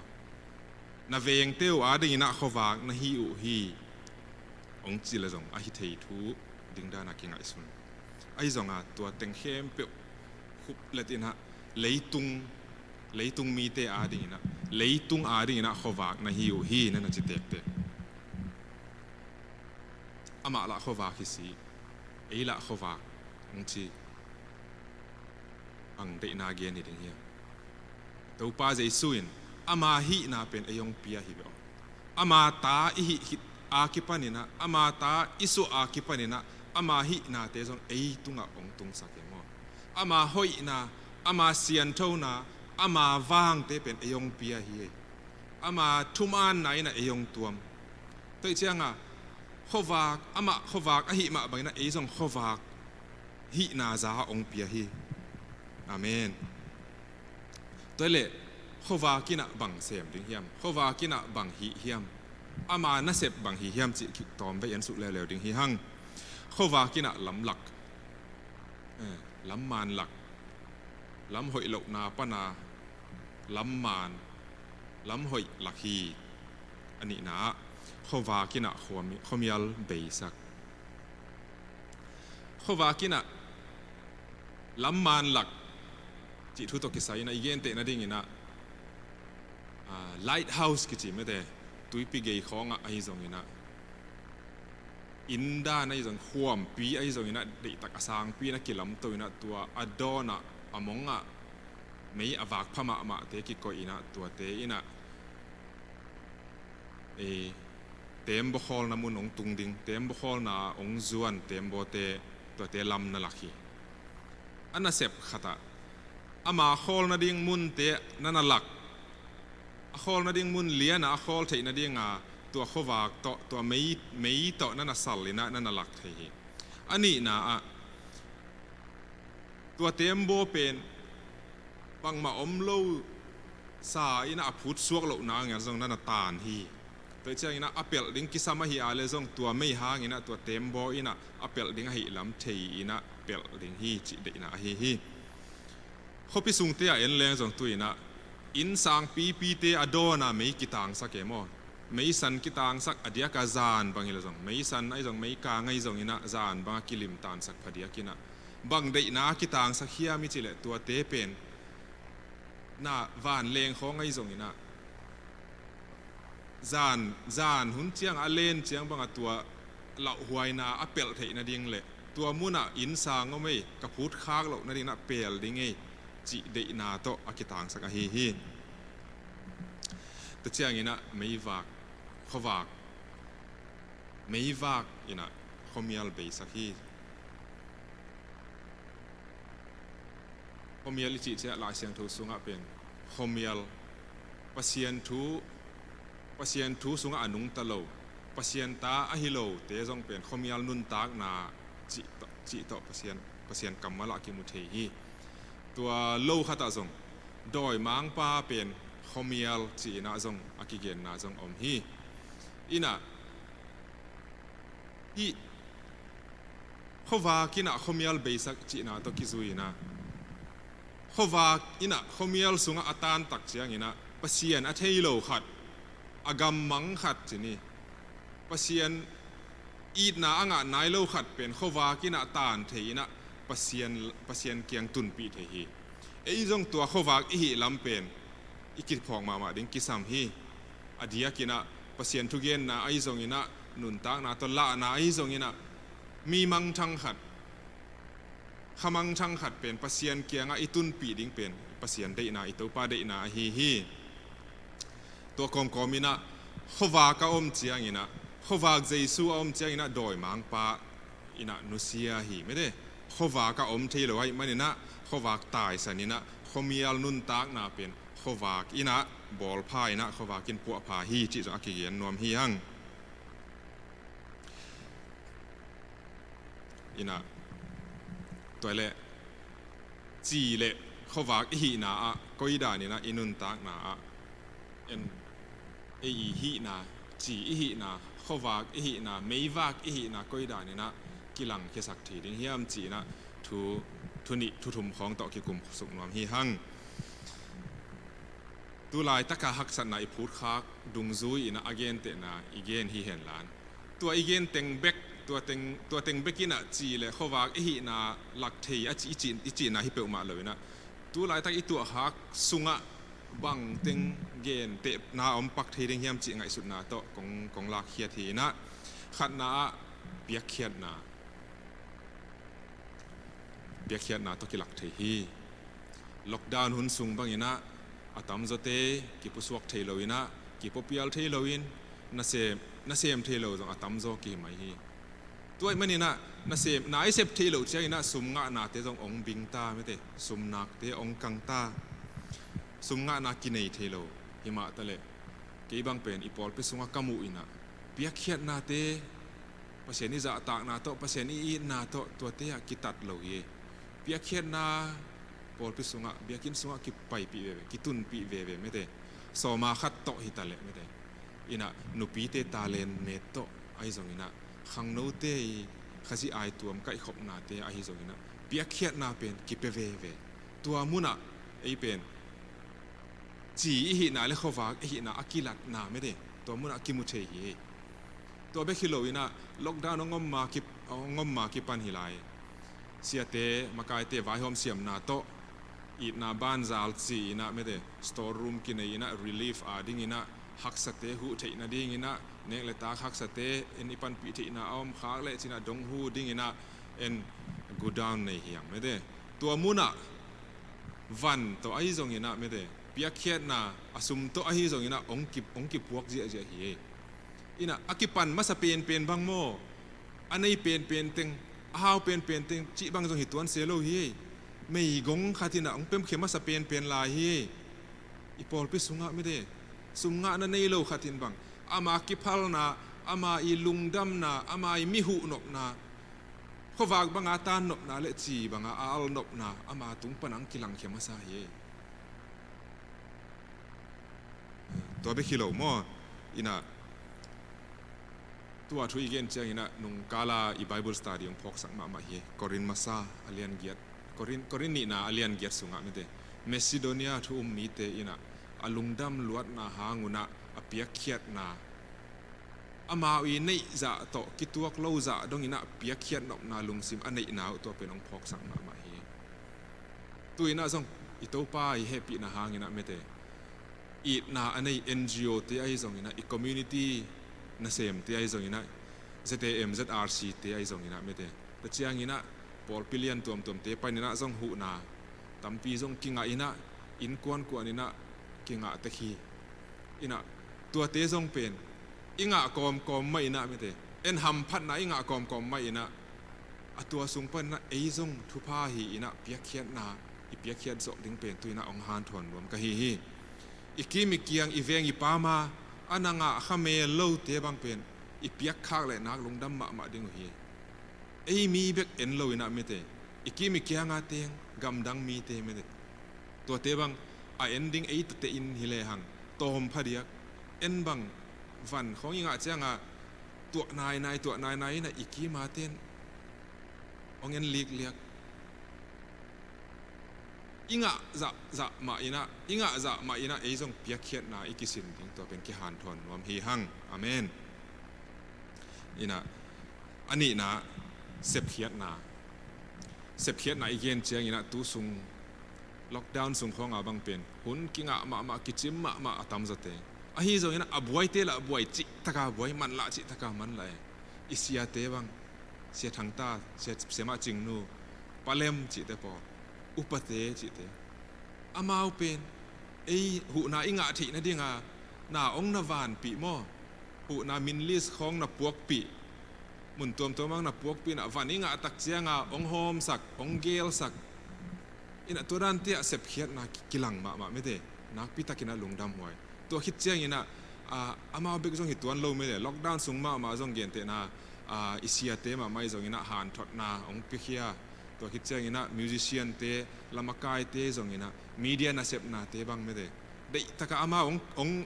นาเวงเตียวอาดิ่งนะเขาวางนะหิวฮีองจีเลยส่งอาฮิเททูดิ่งด้านักยังไงสุนไอ้ส่งตัวเต็งเข้มเปียวคุบเลตินะเลยตุงมีเตอาดิ่งนะเลยตุงอาดิ่งนะเขาวางนะหิวฮีนั่นน่ะจิเตกเตอามาละเขาวางคิสีไอ้ละเขาวางองจีอังเดนาเกียนนี่ดิ่งเฮียตัวป้าใจสุนอามาฮีน่าเป็นไอยองเปียฮิเบออามาตาอิฮิอาคิปานินะอามาตาอิสุอาคิปานินะอามาฮิน่าเตจงไอตุงองตุงสักเกมออามาหอยน่าอามาเซียนเท่าน่าอามาวางเตเป็นไอยองเปียฮีอามาทุมานไหนน่ะไอยองตัวมตัวเชียงขวากอามาขวากอหิมาบางนะไอจงขวากฮินาซาองเปียฮีอาเมนตัวเล่ขวากินะบังเสมดิ่งเฮียมขวากินะบังหิเฮียมอามานะเสพบังหิเฮียมจิคิตอมไปยันสุเลวดิ่งหิหังขวากินะลำหลักลำมานหลักลำหอยหลกนาปนาลำมานลำหอยหลักฮีอันนี้นะขวากินะขมีลเบสักขวากินะลำมานหลักจิทุตกิสัยนะอีเกนเตนะดิ่งนะlighthouse กิจิไม่ได้ตุยปีเกยของไอ้ตรงนี้นะอินดาในตรงขวมปีไอ้ตรงนี้นะเด็กตักสางปีนักกิลำตัวนะตัวอดอนะอมงะไม่อวากพม่ามาเตกิโกอินะตัวเตอินะเต็มบุคคลนะมุนองตุงดิงเต็มบุคคลนะองจวนเต็มโบเตตัวเตลำนั่นลักฮีอันนั้นเสพขัดอามาคอลนะดิ่งมุนเตนั่นลักขอลนาดิ่งมุนเลียนะขอลเทนาดิ่งตัวขวากตัวไม่ต่อนั่นสัลลินะนั่นหลักเทอันนี้นะตัวเต็มโบเป็นบางมาอมโลสายนะพูดสวกโลนางอย่างทรงนั่นตานฮีตัวเจ้าอินะอเปลดิ่งกิสามาฮีอาเลทรงตัวไม่ห่างอินะตัวเต็มโบอินะอเปลดิ่งฮีลำเทอินะเปลดิ่งฮีจิเดนะฮีเขาพิสูจน์เตียเอ็นแรงทรงตัวอินะอินสังปีเตอโดนะไม่กิตังสักเกมอไม่สันกิตังสักอดียกาจานบางอย่างไม่สันไอ้จงไม่กางไอ้จงอินะจานบางกิลิมตานสักพอดีกินะบางเดนะกิตังสักเฮียมิจิเลตัวเตเป็นน่ะวานเลงของไอ้จงอินะจานหุ่นเจียงอเลนเจียงบางตัวเหล่าหวยนาอเปลเทนะดิ่งเลยตัวมุนะอินสังก็ไม่กระพุดค้างเหล่านะดิ่งนะเปลดิ่งไงจิเดนาโตอากิตังสักฮีแต่เจ้าอย่างนี้นะไม่วากเขาวากไม่วากอีนะเขามีอะไรสักฮีเขามีอะไรจิเจ้าลายเสียงทูสุงะเป็นเขามีอะไรปัสยันทูสุงะอนุงตะโลปัสยันตาอหิโลเตจงเป็นเขามีอะไรนุนตากนาจิโตปัสยันกัมมาลากิมุเทฮีตัวโลขัดจงโดยมังป้าเป็นขมีลจีน่าจงอากิเกนน่าจงอมฮีอินะฮีขวากินะขมีลเบสักจีน่าตัวกิซุยนะขวาอินะขมีลสุงอาตานตักเชียงอินะปัสยันอัทเฮโลขัดอากำมังขัดจีนี่ปัสยันอีดนาอ่างนายโลขัดเป็นขวากินะตานเทอินะปัสยันเกียงตุนปีเทฮีไอ้จงตัวขวากอีหิลำเป็นอีกิดพองมาดิ้งกิสามฮีอดียกินะปัสยันทุเกนนะไอ้จงอินะนุนตากนะตละนะไอ้จงอินะมีมังชังขัดขมังชังขัดเป็นปัสยันเกียงอีตุนปีดิ้งเป็นปัสยันได้นะอีตัวป้าได้นะฮีตัวกอมินะขวากอมเจียงอินะขวากเจสูอมเจียงอินะโดยมังป้าอินะนุเซียฮีไม่ได้ขวากอมเทลไว้มันนี่นะขวากตายสันนี่นะขมีอัลนุนตากนาเป็นขวากอินะบอลพายนะขวากินปัวพาฮีจิจะอากิเกียนนวมฮีหังอินะตัวเละจีเละขวากฮีนาก็อีดานี่นะอินุนตากนาเอ็นฮีนา จีอีหินาข้อวากอีหินาไม่วากอีหินาก้อยด่านี่นะกิลังเกสักทีดิ้งเฮียมจีนะทุนิทุทุมของต่อกิกุมสุกนวมฮีหังตัวลายตะกาหักสันนาอีพูดคักดุงซุยนะอเกนเตนะอีเกนฮีเห็นล้านตัวอีเกนเต็งเบกตัวเต็งเบกินะจีเลยข้อวากอีหินาหลักเทียจีนะฮิเปอมาเลยนะตัวลายตะอีตัวหักสุงะบังเต็งเกนเตะนาอมปักเทียงเฮียมจีไงสุดนาโตของหลักเขียทีนะขัดนาเปียกเขียดนาเปียกเขียดนาโตกิหลักเทียล็อกดาวน์หุ่นสูงบางอย่างนะอาตามจเตกิปุสวกเทโลวินะกิปุพิอัลเทโลวินนาเซมเทโลจงอาตามจกิไม่ฮีตัวมันนี่นะนาเซมนาไอเซฟเทโลเจ้านะสุมงะนาเตจงองบิงตาไม่เตสุมนักเตองกังตาสุมงะนากินเนเทโลหิมะตะเลกี่บางเป็นอีปอลไปสุงะกามูอินะเปียกเขียดนาเตภาษานิจะตากนาโตภาษานี้นาโตตัวเตะกิตัดโลเยเปียกเขียดนาพอลพิสุงะเบียกินสุงะกิไปปีเวกิตุนปีเวไม่ได้สอมาขัดโตหิตาเลไม่ได้อินะนุปีเตตาเลนเมตโตไอซงอินะขังโนเตขจิไอตัวมไก่ขบนาเตไอซงอินะเบียเขียดนาเป็นกิเปเวตัวมุนะไอเป็นจีหินาเลขวากหินาอากิลัดนาไม่ได้ตัวมุนะกิมุเทเยตัวเบคิโลอินะล็อกดาวน์งอมมากิปันหิไลเสียเตมากายเตวายหอมเสียมนาโตอีนาบ้านซาลซีนะไม่ได้สตอร์รูมกินอีนะรีลีฟดิ้งอีนะฮักสเตหูเทนะดิ้งอีนะเนกเลตาฮักสเตเอ็นอีปันปีเทนะอมขาเลจินะดงหูดิ้งอีนะเอ็นกูดาวน์ในเฮียงไม่ได้ตัวมุนะวันตัวไอซงอีนะไม่ได้เปียกเขียดนะอสุมตัวไอซงอีนะองกิพวกเจียเฮียอีนะอากิปันมาสเปนบางโมอันนี้เป็นตึงอ้าวเป็นตึงจีบางจงหิตวันเซโลเฮียไม่กงขาตินะองเป็นเขมาสเปนลายเฮอีปอลไปสุงะไม่ได้สุงะนั่นในโลขาตินบังอามากิพัลนาอามาอีลุงดัมนาอามาอีมิหุนกนาเขาฝากบังอาตานนกนาเลจีบังอาอัลนกนาอามาตุงปนังกิลังเขมาซาเฮตัวไปคิโลมออินะตัวทุยเกนเจอินะนุงกาลาอีไบเบิลสตาดิองพอกสังมาเฮกอรินมาซาอเลียนเกียรกอรินนี่นาอเลียนเกียรสุงะไม่ได้เมซิโดเนียทุมีเตอินะอลุงดัมลวดนาหางูนะอเปียกเขียดนาอามาอีนี่จะโตกิตัวกลูจะดงอินะเปียกเขียดนกนาลุงซิมอันนี้นาตัวเป็นองพอกสังมาเฮตัวอินะซงอิโตป้าอีเฮปีนาหางินะไม่ได้อีนาอันนี้ NGO ที่ไอ้ซงอินะอี community นาเซมที่ไอ้ซงอินะ ZTM ZRC ที่ไอ้ซงอินะไม่ได้แต่เชียงอินะพอลพิเลียนตัวเตะไปนี่นะซงหูนาตั้มปีซงกิงอินะอินกวนนี่นะกิงตะคีอินะตัวเตะซงเป็นอิงะกอมไม่นะไม่ได้เอ็นหัมพัดนะอิงะกอมไม่นะตัวสูงเป็นนะไอ้ซงทุพาหีอินะเปียกเขียนนาอีเปียกเขียนโซดิ้งเป็นตัวอินะองฮานทวนรวมกันฮีอีกิมิเกียงอีเวงอีปามาอันนั้นข้าเมลโลเตะบางเป็นอีเปียกข้างเลยนักลงดำมาดิ้งฮีไอ้มีเบกเอ็นโลอินะไม่ได้อีกิมิเกียงอาเตียงกำดังมีเตไม่ได้ตัวเตบังไอเอ็นดิ้งไอ้ตัวเตอินฮิเลหังโตมพอดีเอ็นบังวันของยิงอาเจ้างตัวนายนะอีกิมาเตียนองเงินเลียกอิงะจะมาอินะไอ้จงเปียกเขียดนาอีกิสินดิ้งตัวเป็นกิหานทนวมฮีหังอาเมนอินะอันนี้นะเสพเขียดนาอีเกนเจียงอินะตู้ซุงล็อกดาวน์ซุงของบางเป็นหุ่นกิงะมากิจิมมาตามจะเตงอ่ะฮีจงอินะบวยเตละบวยจิตะกาบวยมันละจิตะกามันเลยอิเสียเตบังเสียทางตาเสียมาจิงนูปาเลมจิเตปออุปเตจิเตอามาเป็นไอหูนาอิงะทินะดิงานาองนาวานปีโมหูนามินลิสของนาปวกปีมุนตัวมังนาปวกปีนะวันอิงะตักเจียงองโฮมสักองเกลสักอินะตัวนั้นเตะเสพเขียดนากิลังมาไม่ได้นักพิทักษ์นะลงดำหวยตัวคิดเจียงอินะอามาเบกจงหิตวันโลไม่ได้ล็อกดาวน์สูงมาจงเกนเตนะอิเสียเตมาไม่จงอินะหานทอดนาองพิเคียตัวคิดเจียงอินะมิวสิเชียนเตลามากายเตจงอินะมีเดียนาเสพนาเตบังไม่ได้ ได้ตะกะอามา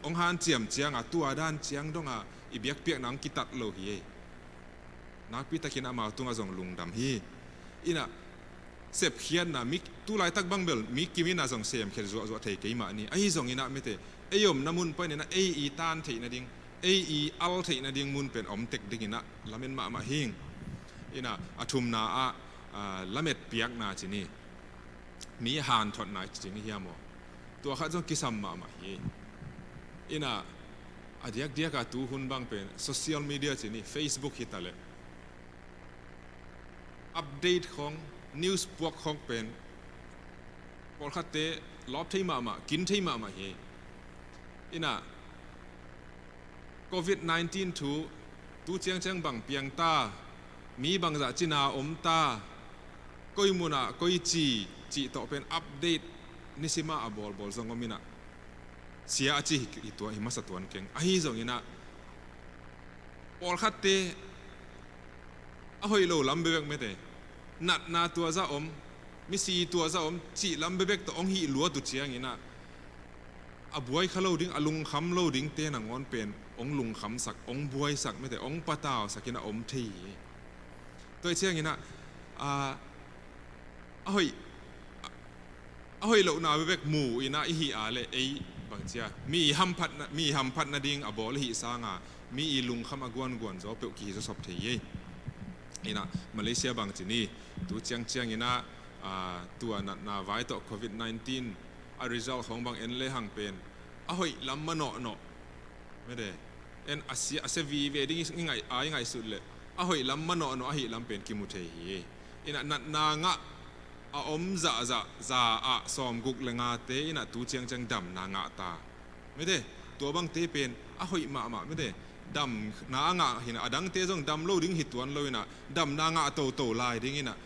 องฮันเจียมเจียงตัวด้านเจียงดงอีเบียกเปียกนังกิตัดโลฮีนักพิตะกินอามาตุงอาจงลุงดำฮีอินะเสพเขียนนะมิกตุไลตักบังเบลมิกกิมินาจงเสียมเขียนจัวเทเกยมานี่ไอ้จงอินะไม่เตไอ้ยมน้ำมุนไปเนี่ยนะไอ้อีตานเทนะดิ่งไอ้อีอัลเทนะดิ่งมุนเป็นอมเต็กดิ่งอินะละเม็นมาหิงอินะอาทุมนาละเม็ดเปียกนาจีนี่มีหานถอดนาจีนี่เฮียโมตัวข้าจงกิสัมมาฮีอินะอดียกเดียกตูหุ่นบังเป็นโซเชียลมีเดียจีนี่ Facebook ฮิตาเลอัปเดตของนิวส์พวกของเป็นพอขัดเตะลอบที่มากินที่มาเฮอินะโควิด-19ตู้เจียงบังเปียงตามีบางจากจีนาอมตาก้อยมุนะก้อยจีต่อเป็นอัปเดตนิสิมาบอลซงก็มินะเสียจีอีตัวหิมะสตวนเก่งไอ้จงอินะพอขัดเตะอ้อยโลลำเบกไม่เตะนัดนาตัวซะมิสีตัวซะจีลำเบกตัวองหีลัวตุเจียงอินะบวยขลุ่งดิ้งลุงคำลุ่งดิ้งเตนังงอนเป็นองลุงคำสักองบวยสักไม่แต่องปะตาวสักอินะทีตัวเชียงอินะอ้อยเหล่านาเบกหมู่อินะอีฮีอาเลไอบางเชียมีหัมพัดนาดิ้งบอลฮีสางมีลุงคำกวนจะเป็นกี่จะสอบทีอินะมาเลเซียบางจีนี่ตัวเชียงอินะตัวนาไวต่อโควิด-19result ของบางเอ็นเลยห่างเป็นอ้อยลำมันเนาะไม่ได้เอ็นอาเซียวีเวดิ้งง่ายสุดเลยอ้อยลำมันเนาะอ้อยลำเป็นกิมุเทียอินะนัดนางะจะสอมกุกเลงาเตอินะตัวเชียงดำนางะตาไม่ได้ตัวบางเตเป็นอ้อยมาไม่ได้ดำนางะเห็นดังเตจงดำโลดิ้งหิตวันเลยนะดำนางะโตลายดิ้งอินะ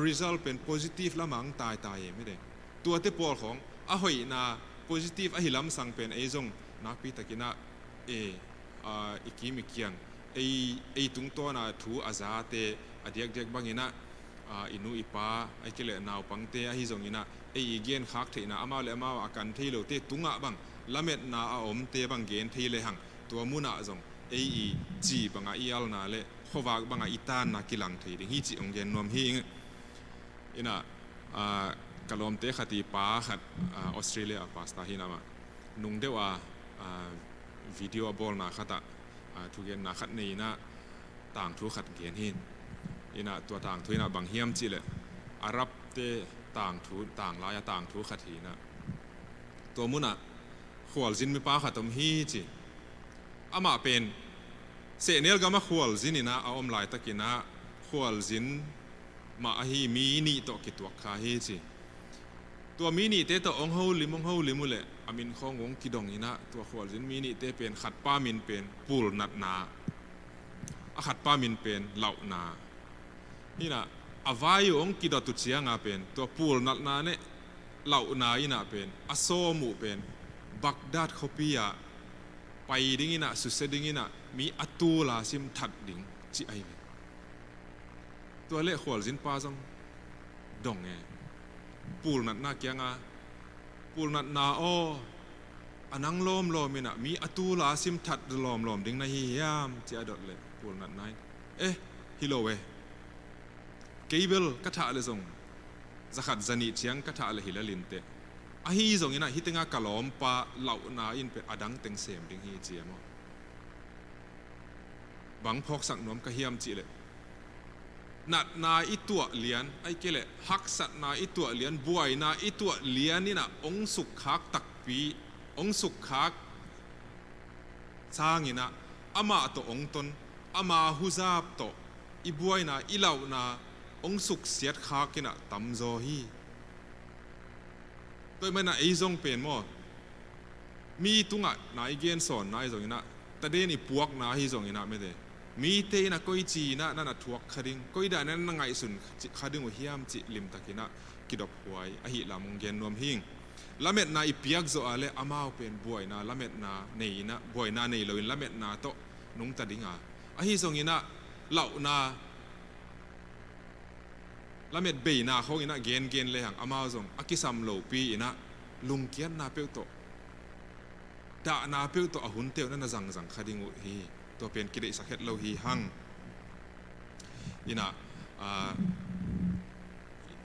result เป็น positive ละมังตายไม่ได้ตัวเตปอลของอ้อยนา positive อ้ล้ำสังเป็นไอ้จงนักพิตะกินะอีกิมิกยังไอ้ตุงตัวน่ะถูอาซาเตอเดียกบางอินะอินูอิปาไอ้เกล็ดนาวปังเตไอ้จงอินะไอ้เกณฑ์คักเทนะอามาเลอามาอาการที่เราเตตุงะบังละเม็ดนาเตบังเกณฑ์ที่เลยหังตัวมุนะจงไอ้จีบังอีอัลนาเลขวากบังอีตานนากิลังที่ดิฮิจิองเกณฑ์นวมฮิงอินะกลอมเตะขัดตีป้าขัดออสเตรเลียปาสตาฮินามานุ่งเดว่าวิดีโอบอลนาขัดทุกเย็นนาขัดนี้นะต่างทุกขัดเกียนหินอินะตัวต่างทุกนะบางเฮียมจิเลอารับเตต่างทุต่างลายต่างทุกขัดหินะตัวมุนะขวลจินไม่ป้าขัดตมฮีจิอามาเป็นเสเนลก็มาขวลจินนี่นะเอาลายตะกินะขวลจินมาฮีมีนี่ต่อกิตัวขาฮีจิตัวมีนี่เตต่อองเฮาลิมุเลอามินของงกิดองนี่นะตัวขวลจินมีนี่เตเป็นขัดป้ามินเป็นปูลนัดนาขัดป้ามินเป็นเหล่านานี่นะอวัยองกิดตุเชียงเป็นตัวปูลนัดนาเนี่ยเหล่านาอินะเป็นอโซมุเป็นบักดาดคอปียไปดิ้งอินะสุดเสดิ้งอินะมีอัตูลาซิมทัดดิ้งจีไอตัวเล่ขวลจินป้าจงดองไงปูลนัดนาเกียงปูลนัดนาอันนังล้อมมินะมีอัตูลาซิมทัดล้อมดิ้งนาฮิยามจีอดอดเลยปูลนัดนายฮิโลเวเกเบิลกระทะเลยจงจะขัดจันิเชียงกระทะเลยฮิลลินเตอะฮีจงอินะฮิตงากะล้อมปาเหล่านาอินเป็นอดังเต็งเสมดิ้งฮีเจียมบังพอกสักนวมกะเฮียมจีเลยนัดนาอิตัวเลียนไอ้เกล็ดฮักสัตนาอิตัวเลียนบวยนาอิตัวเลียนนี่นะองสุขคักตักปีองสุขคักสร้างนี่นะอามาตัวองตนอามาฮุซาบตัวอีบวยนาอีเหล่านาองสุขเสียดคักกินะตำโซฮีตัวมันน่ะไอ้จงเป็นมั้งมีตุงอ่ะนายเกณฑ์สอนนายจงนี่นะแต่เดนี่พวกนายจงนี่นะไม่ได้มีเตนะก้อยจีนะนั่นน่ะทวกขัดิงก้อยด่านั่นนั่งไงสุนขัดิงหัวเฮียมจิลิมตะกินะกิดอกหวยอหิลามงเกนนวมหิงละเม็ดนาอีเปียกโซอาเลอามาเป็นบวยนาละเม็ดนาเนยนะบวยนาเนยเลยละเม็ดนาโตนุงตะดิงอหิทรงนี่นะเหล่านาละเม็ดเบยนาเขาอีนะเกนเลยหังอามาทรงอากิซัมโลปีอีนะลุงเกียนนาเปียวโต ดานาเปียวตัวหุ่นเตียวนั่นจังคดิงอุฮีตัวเป็นกิเลสสักเฮ็ดเราฮีหังอีน่ะ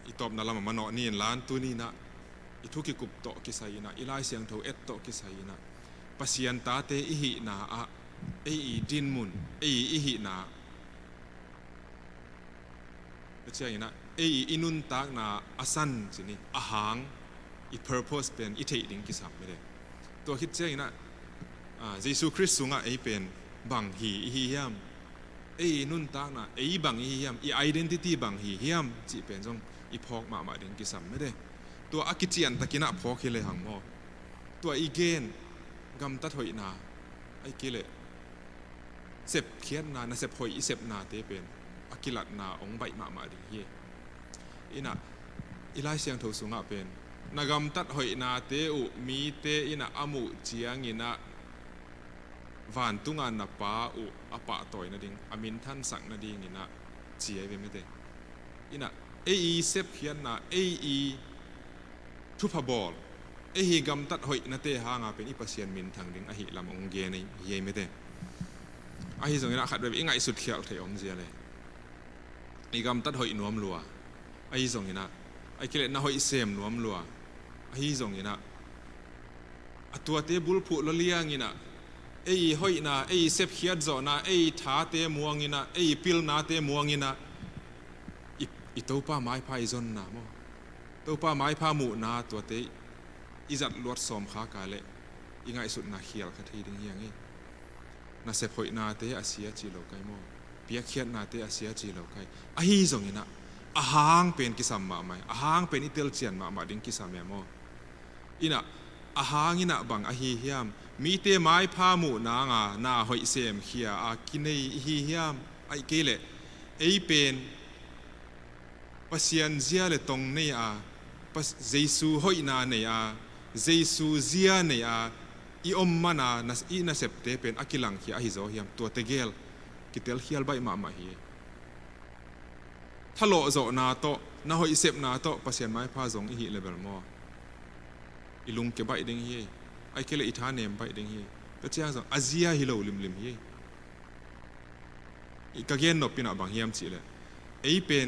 อีตอบนั่นละมันเนาะนี่ล้านตัวนี้นะอีทุกิกุบโตกิไซนะอีไลเสียงโทเอตโตกิไซนะปัสยันตาเตอิหินาอะอีดินมุนอีหินาเชื่ออย่างนะอินุนตากนาอาสันสินี่อาหางอี purpose เป็นอีเทดิงกิสัมไม่ได้ตัวคิดเชื่ออย่างนะเยซูคริสต์สุงะเป็นบังฮีอีฮิยามนุนตากนาบังฮีฮิยามidentity บังฮีฮิยามจีเป็นจงอีพอกมาดิงกิสัมไม่ได้ตัวอากิจิอันตะกินะพอกเลยหังโมตัวอีเกนกำตัดหอยนากิเลเสพเขียนนาเสพหอยอีเสพนาเตเป็นอากิลัดนาองใบมาดิเฮอินะอิไลเสียงถูสุงะเป็นนากำตัดหอยนาเตอุมีเตอินะอามุเจียงอินะวันตุงานนาป้าอุอปะต่อยนาดิงอามินท่านสักนาดิงอินะเจียเป็นไม่ได้อินะเสพเขียนนาทุพบอลฮิกำตัดหอยนาเตหางาเป็นอีปัสยันมินทางดิงฮิลำองเกในเย่ไม่ได้ฮิส่งอินะขัดแบบง่ายสุดเขียวเทอมเจียเลยอีกำตัดหอยนวมลัวส่งอินะกิเลสน่าหอยเสมนวมลัวส่งอินะตัวเตบุลผูลเลียงอินะหอยนาเสพเขียดจอนาท้าเตมัวงินะพิลนาเตมัวงินะอีตัวป้าไม้พายจนนาโมตัวป้าไม้พาหมูนาตัวเตอิจัดลวดสอมขากาเลอีง่ายสุดนาเขียลคดีดึงยังงี้นาเสพหอยนาเตอาเซียจีโลไกโมเปียเขียนนาเตอาเซียจีโลไกส่งอินะอาหางเป็นกิสัมมาไหมอาหางเป็นอิเตลเจียนมาดิ้งกิสัมเมโมอินะอาหางอินะบังเฮียมมีเตไม้พาหมูนางานาหอยเสมเขียกินในเฮียมเกเลเป็นปัสยันเจียเลตรงนี่ปัสเยซูหอยนาเนี่ยเยซูเจียเนี่ยอีอมมานานาเสพเตเป็นอากิลังเฮียฮิโซเฮียมตัวเตเกลกิเตลเฮียลใบมาเฮียถ้าโลโจนาโตนาหอยเสพนาโตปัสยันไม้พาจงอีเลเวลมออีลุงเก็บใบดึงเฮียเกลอีธาเนมใบดึงเฮียก็เจ้าจงอาเซียฮิโลลิมเฮียอีกเกนนปินะบางเฮียมจีเลยเป็น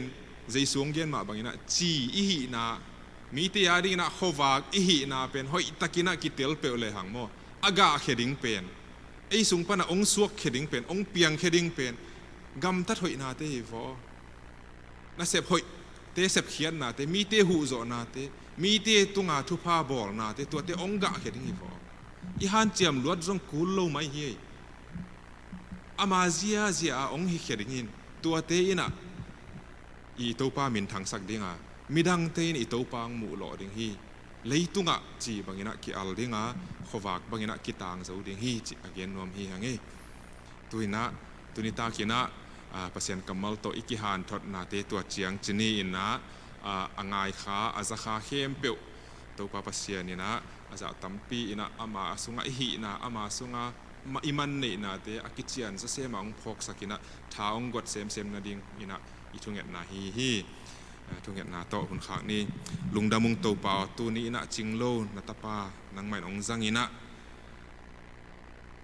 เยซูงเกนมาบางอินะจีอีหินามีเตียดินะขวากอีหินาเป็นหอยตะกินะกิเตลเปลเลยหังโมอากาเขดิงเป็นสุงปนะองสวกเขดิงเป็นองเปียงเขดิงเป็นกำตัดหอยนาเตฮิฟอน่าเสพหอยเตเสพเขียนนาเตมีเตหูโจนาเตมีเตตุงาทุพาบอลนาเตตัวเตองกะเขดิงฮิฟออีฮันเจียมลวดจงคูลโลไม่เฮยอามาเซียองฮิเขดิงหินตัวเตอินะอีตัวป้ามินทางสักดิ่งมิดังเตนอีตัวป้างมูหล่อดิ่งฮีเลยตุงจีบางอินะกิอัลดิ่งขวากบางอินะกิตางเจ้าดิ่งฮีจีอเกนนวมฮีฮังเอตุนิตากินะปัสยันกัมมัลโตอิกิฮันทอดนาเตตัวเจียงจินีอินะอ่างไอขาอาซาคาเข้มเปียวตัวป้าปัสยันนี่นะอาจจะตั้มปีอินะอามาสุงะฮีนะอามาสุงะมาอิมันนี่นะเตอากิเจียนจะเสมาองพกสักินะท้าองกดเซมนาดิ่งอินะอีทุงเงนาฮีทุงเงนาโตคุณขากนี่ลุงดามุงโตเปาตูนี้นะจิงโลนัตปานังไม่องจังอินะ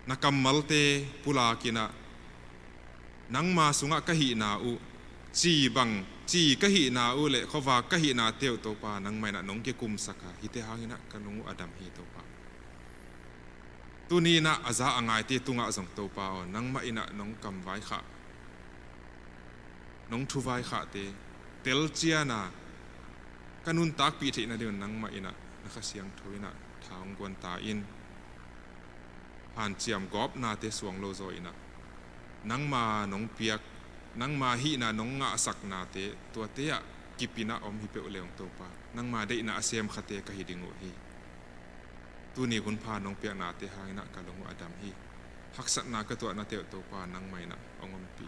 นักกัมมัลเตปุลากินะนังมาสุงะกะหินาอุจีบังจีกะหินาอุเลขวากะหินาเตียวโตปานังไม่นะน้องเกกุมสักฮิเตหางินะกันนงอดัมฮีโตปาตูนี้นะอาซาอ่างไอเตตุงะจงโตปานังมาอินะน้องกำไว้ขะน้องทุไว้ขะเตลเจียนากันุนตักปีที่นาเดียวนังมาอินะนักเสียงทุยนะทางกวนตาอินผ่านเจียมกอบนาเตสวงโลโซอินะนังมาน้องเปียกนังมาฮีนาน้องงะสักนาเตตัวเตะกิปินะอมฮิเปอเลงโตปานังมาได้นาเซียมขเตกะฮิดิงโอฮีตัวนี้คุณพาน้องเปียกนาเตหางนะกะลงอดัมฮีหักสัตนากะตัวนาเตโตปานังไม่นะองมปี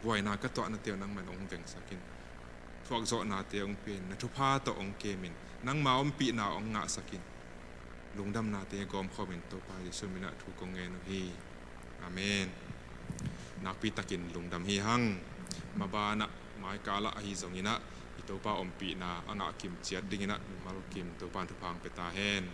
บวยนากะตัวนาเตนังมันองเวงสักินพวกโจนาเตองเป็นนะทุพาโตองเกมินนังมาอมปีนาองงะสักินลุงดำนาเตกอมขมินโตปาดิสุมินะทุกงเงนฮีอาเมนนักปีตะกินลุงดำฮีหังมาบานะหมายกาละฮีจงอินะอิโตปาอมปีนาอ่างกิมเจียดดิงินะมัลกิมโตปานทุพังเปตาเฮน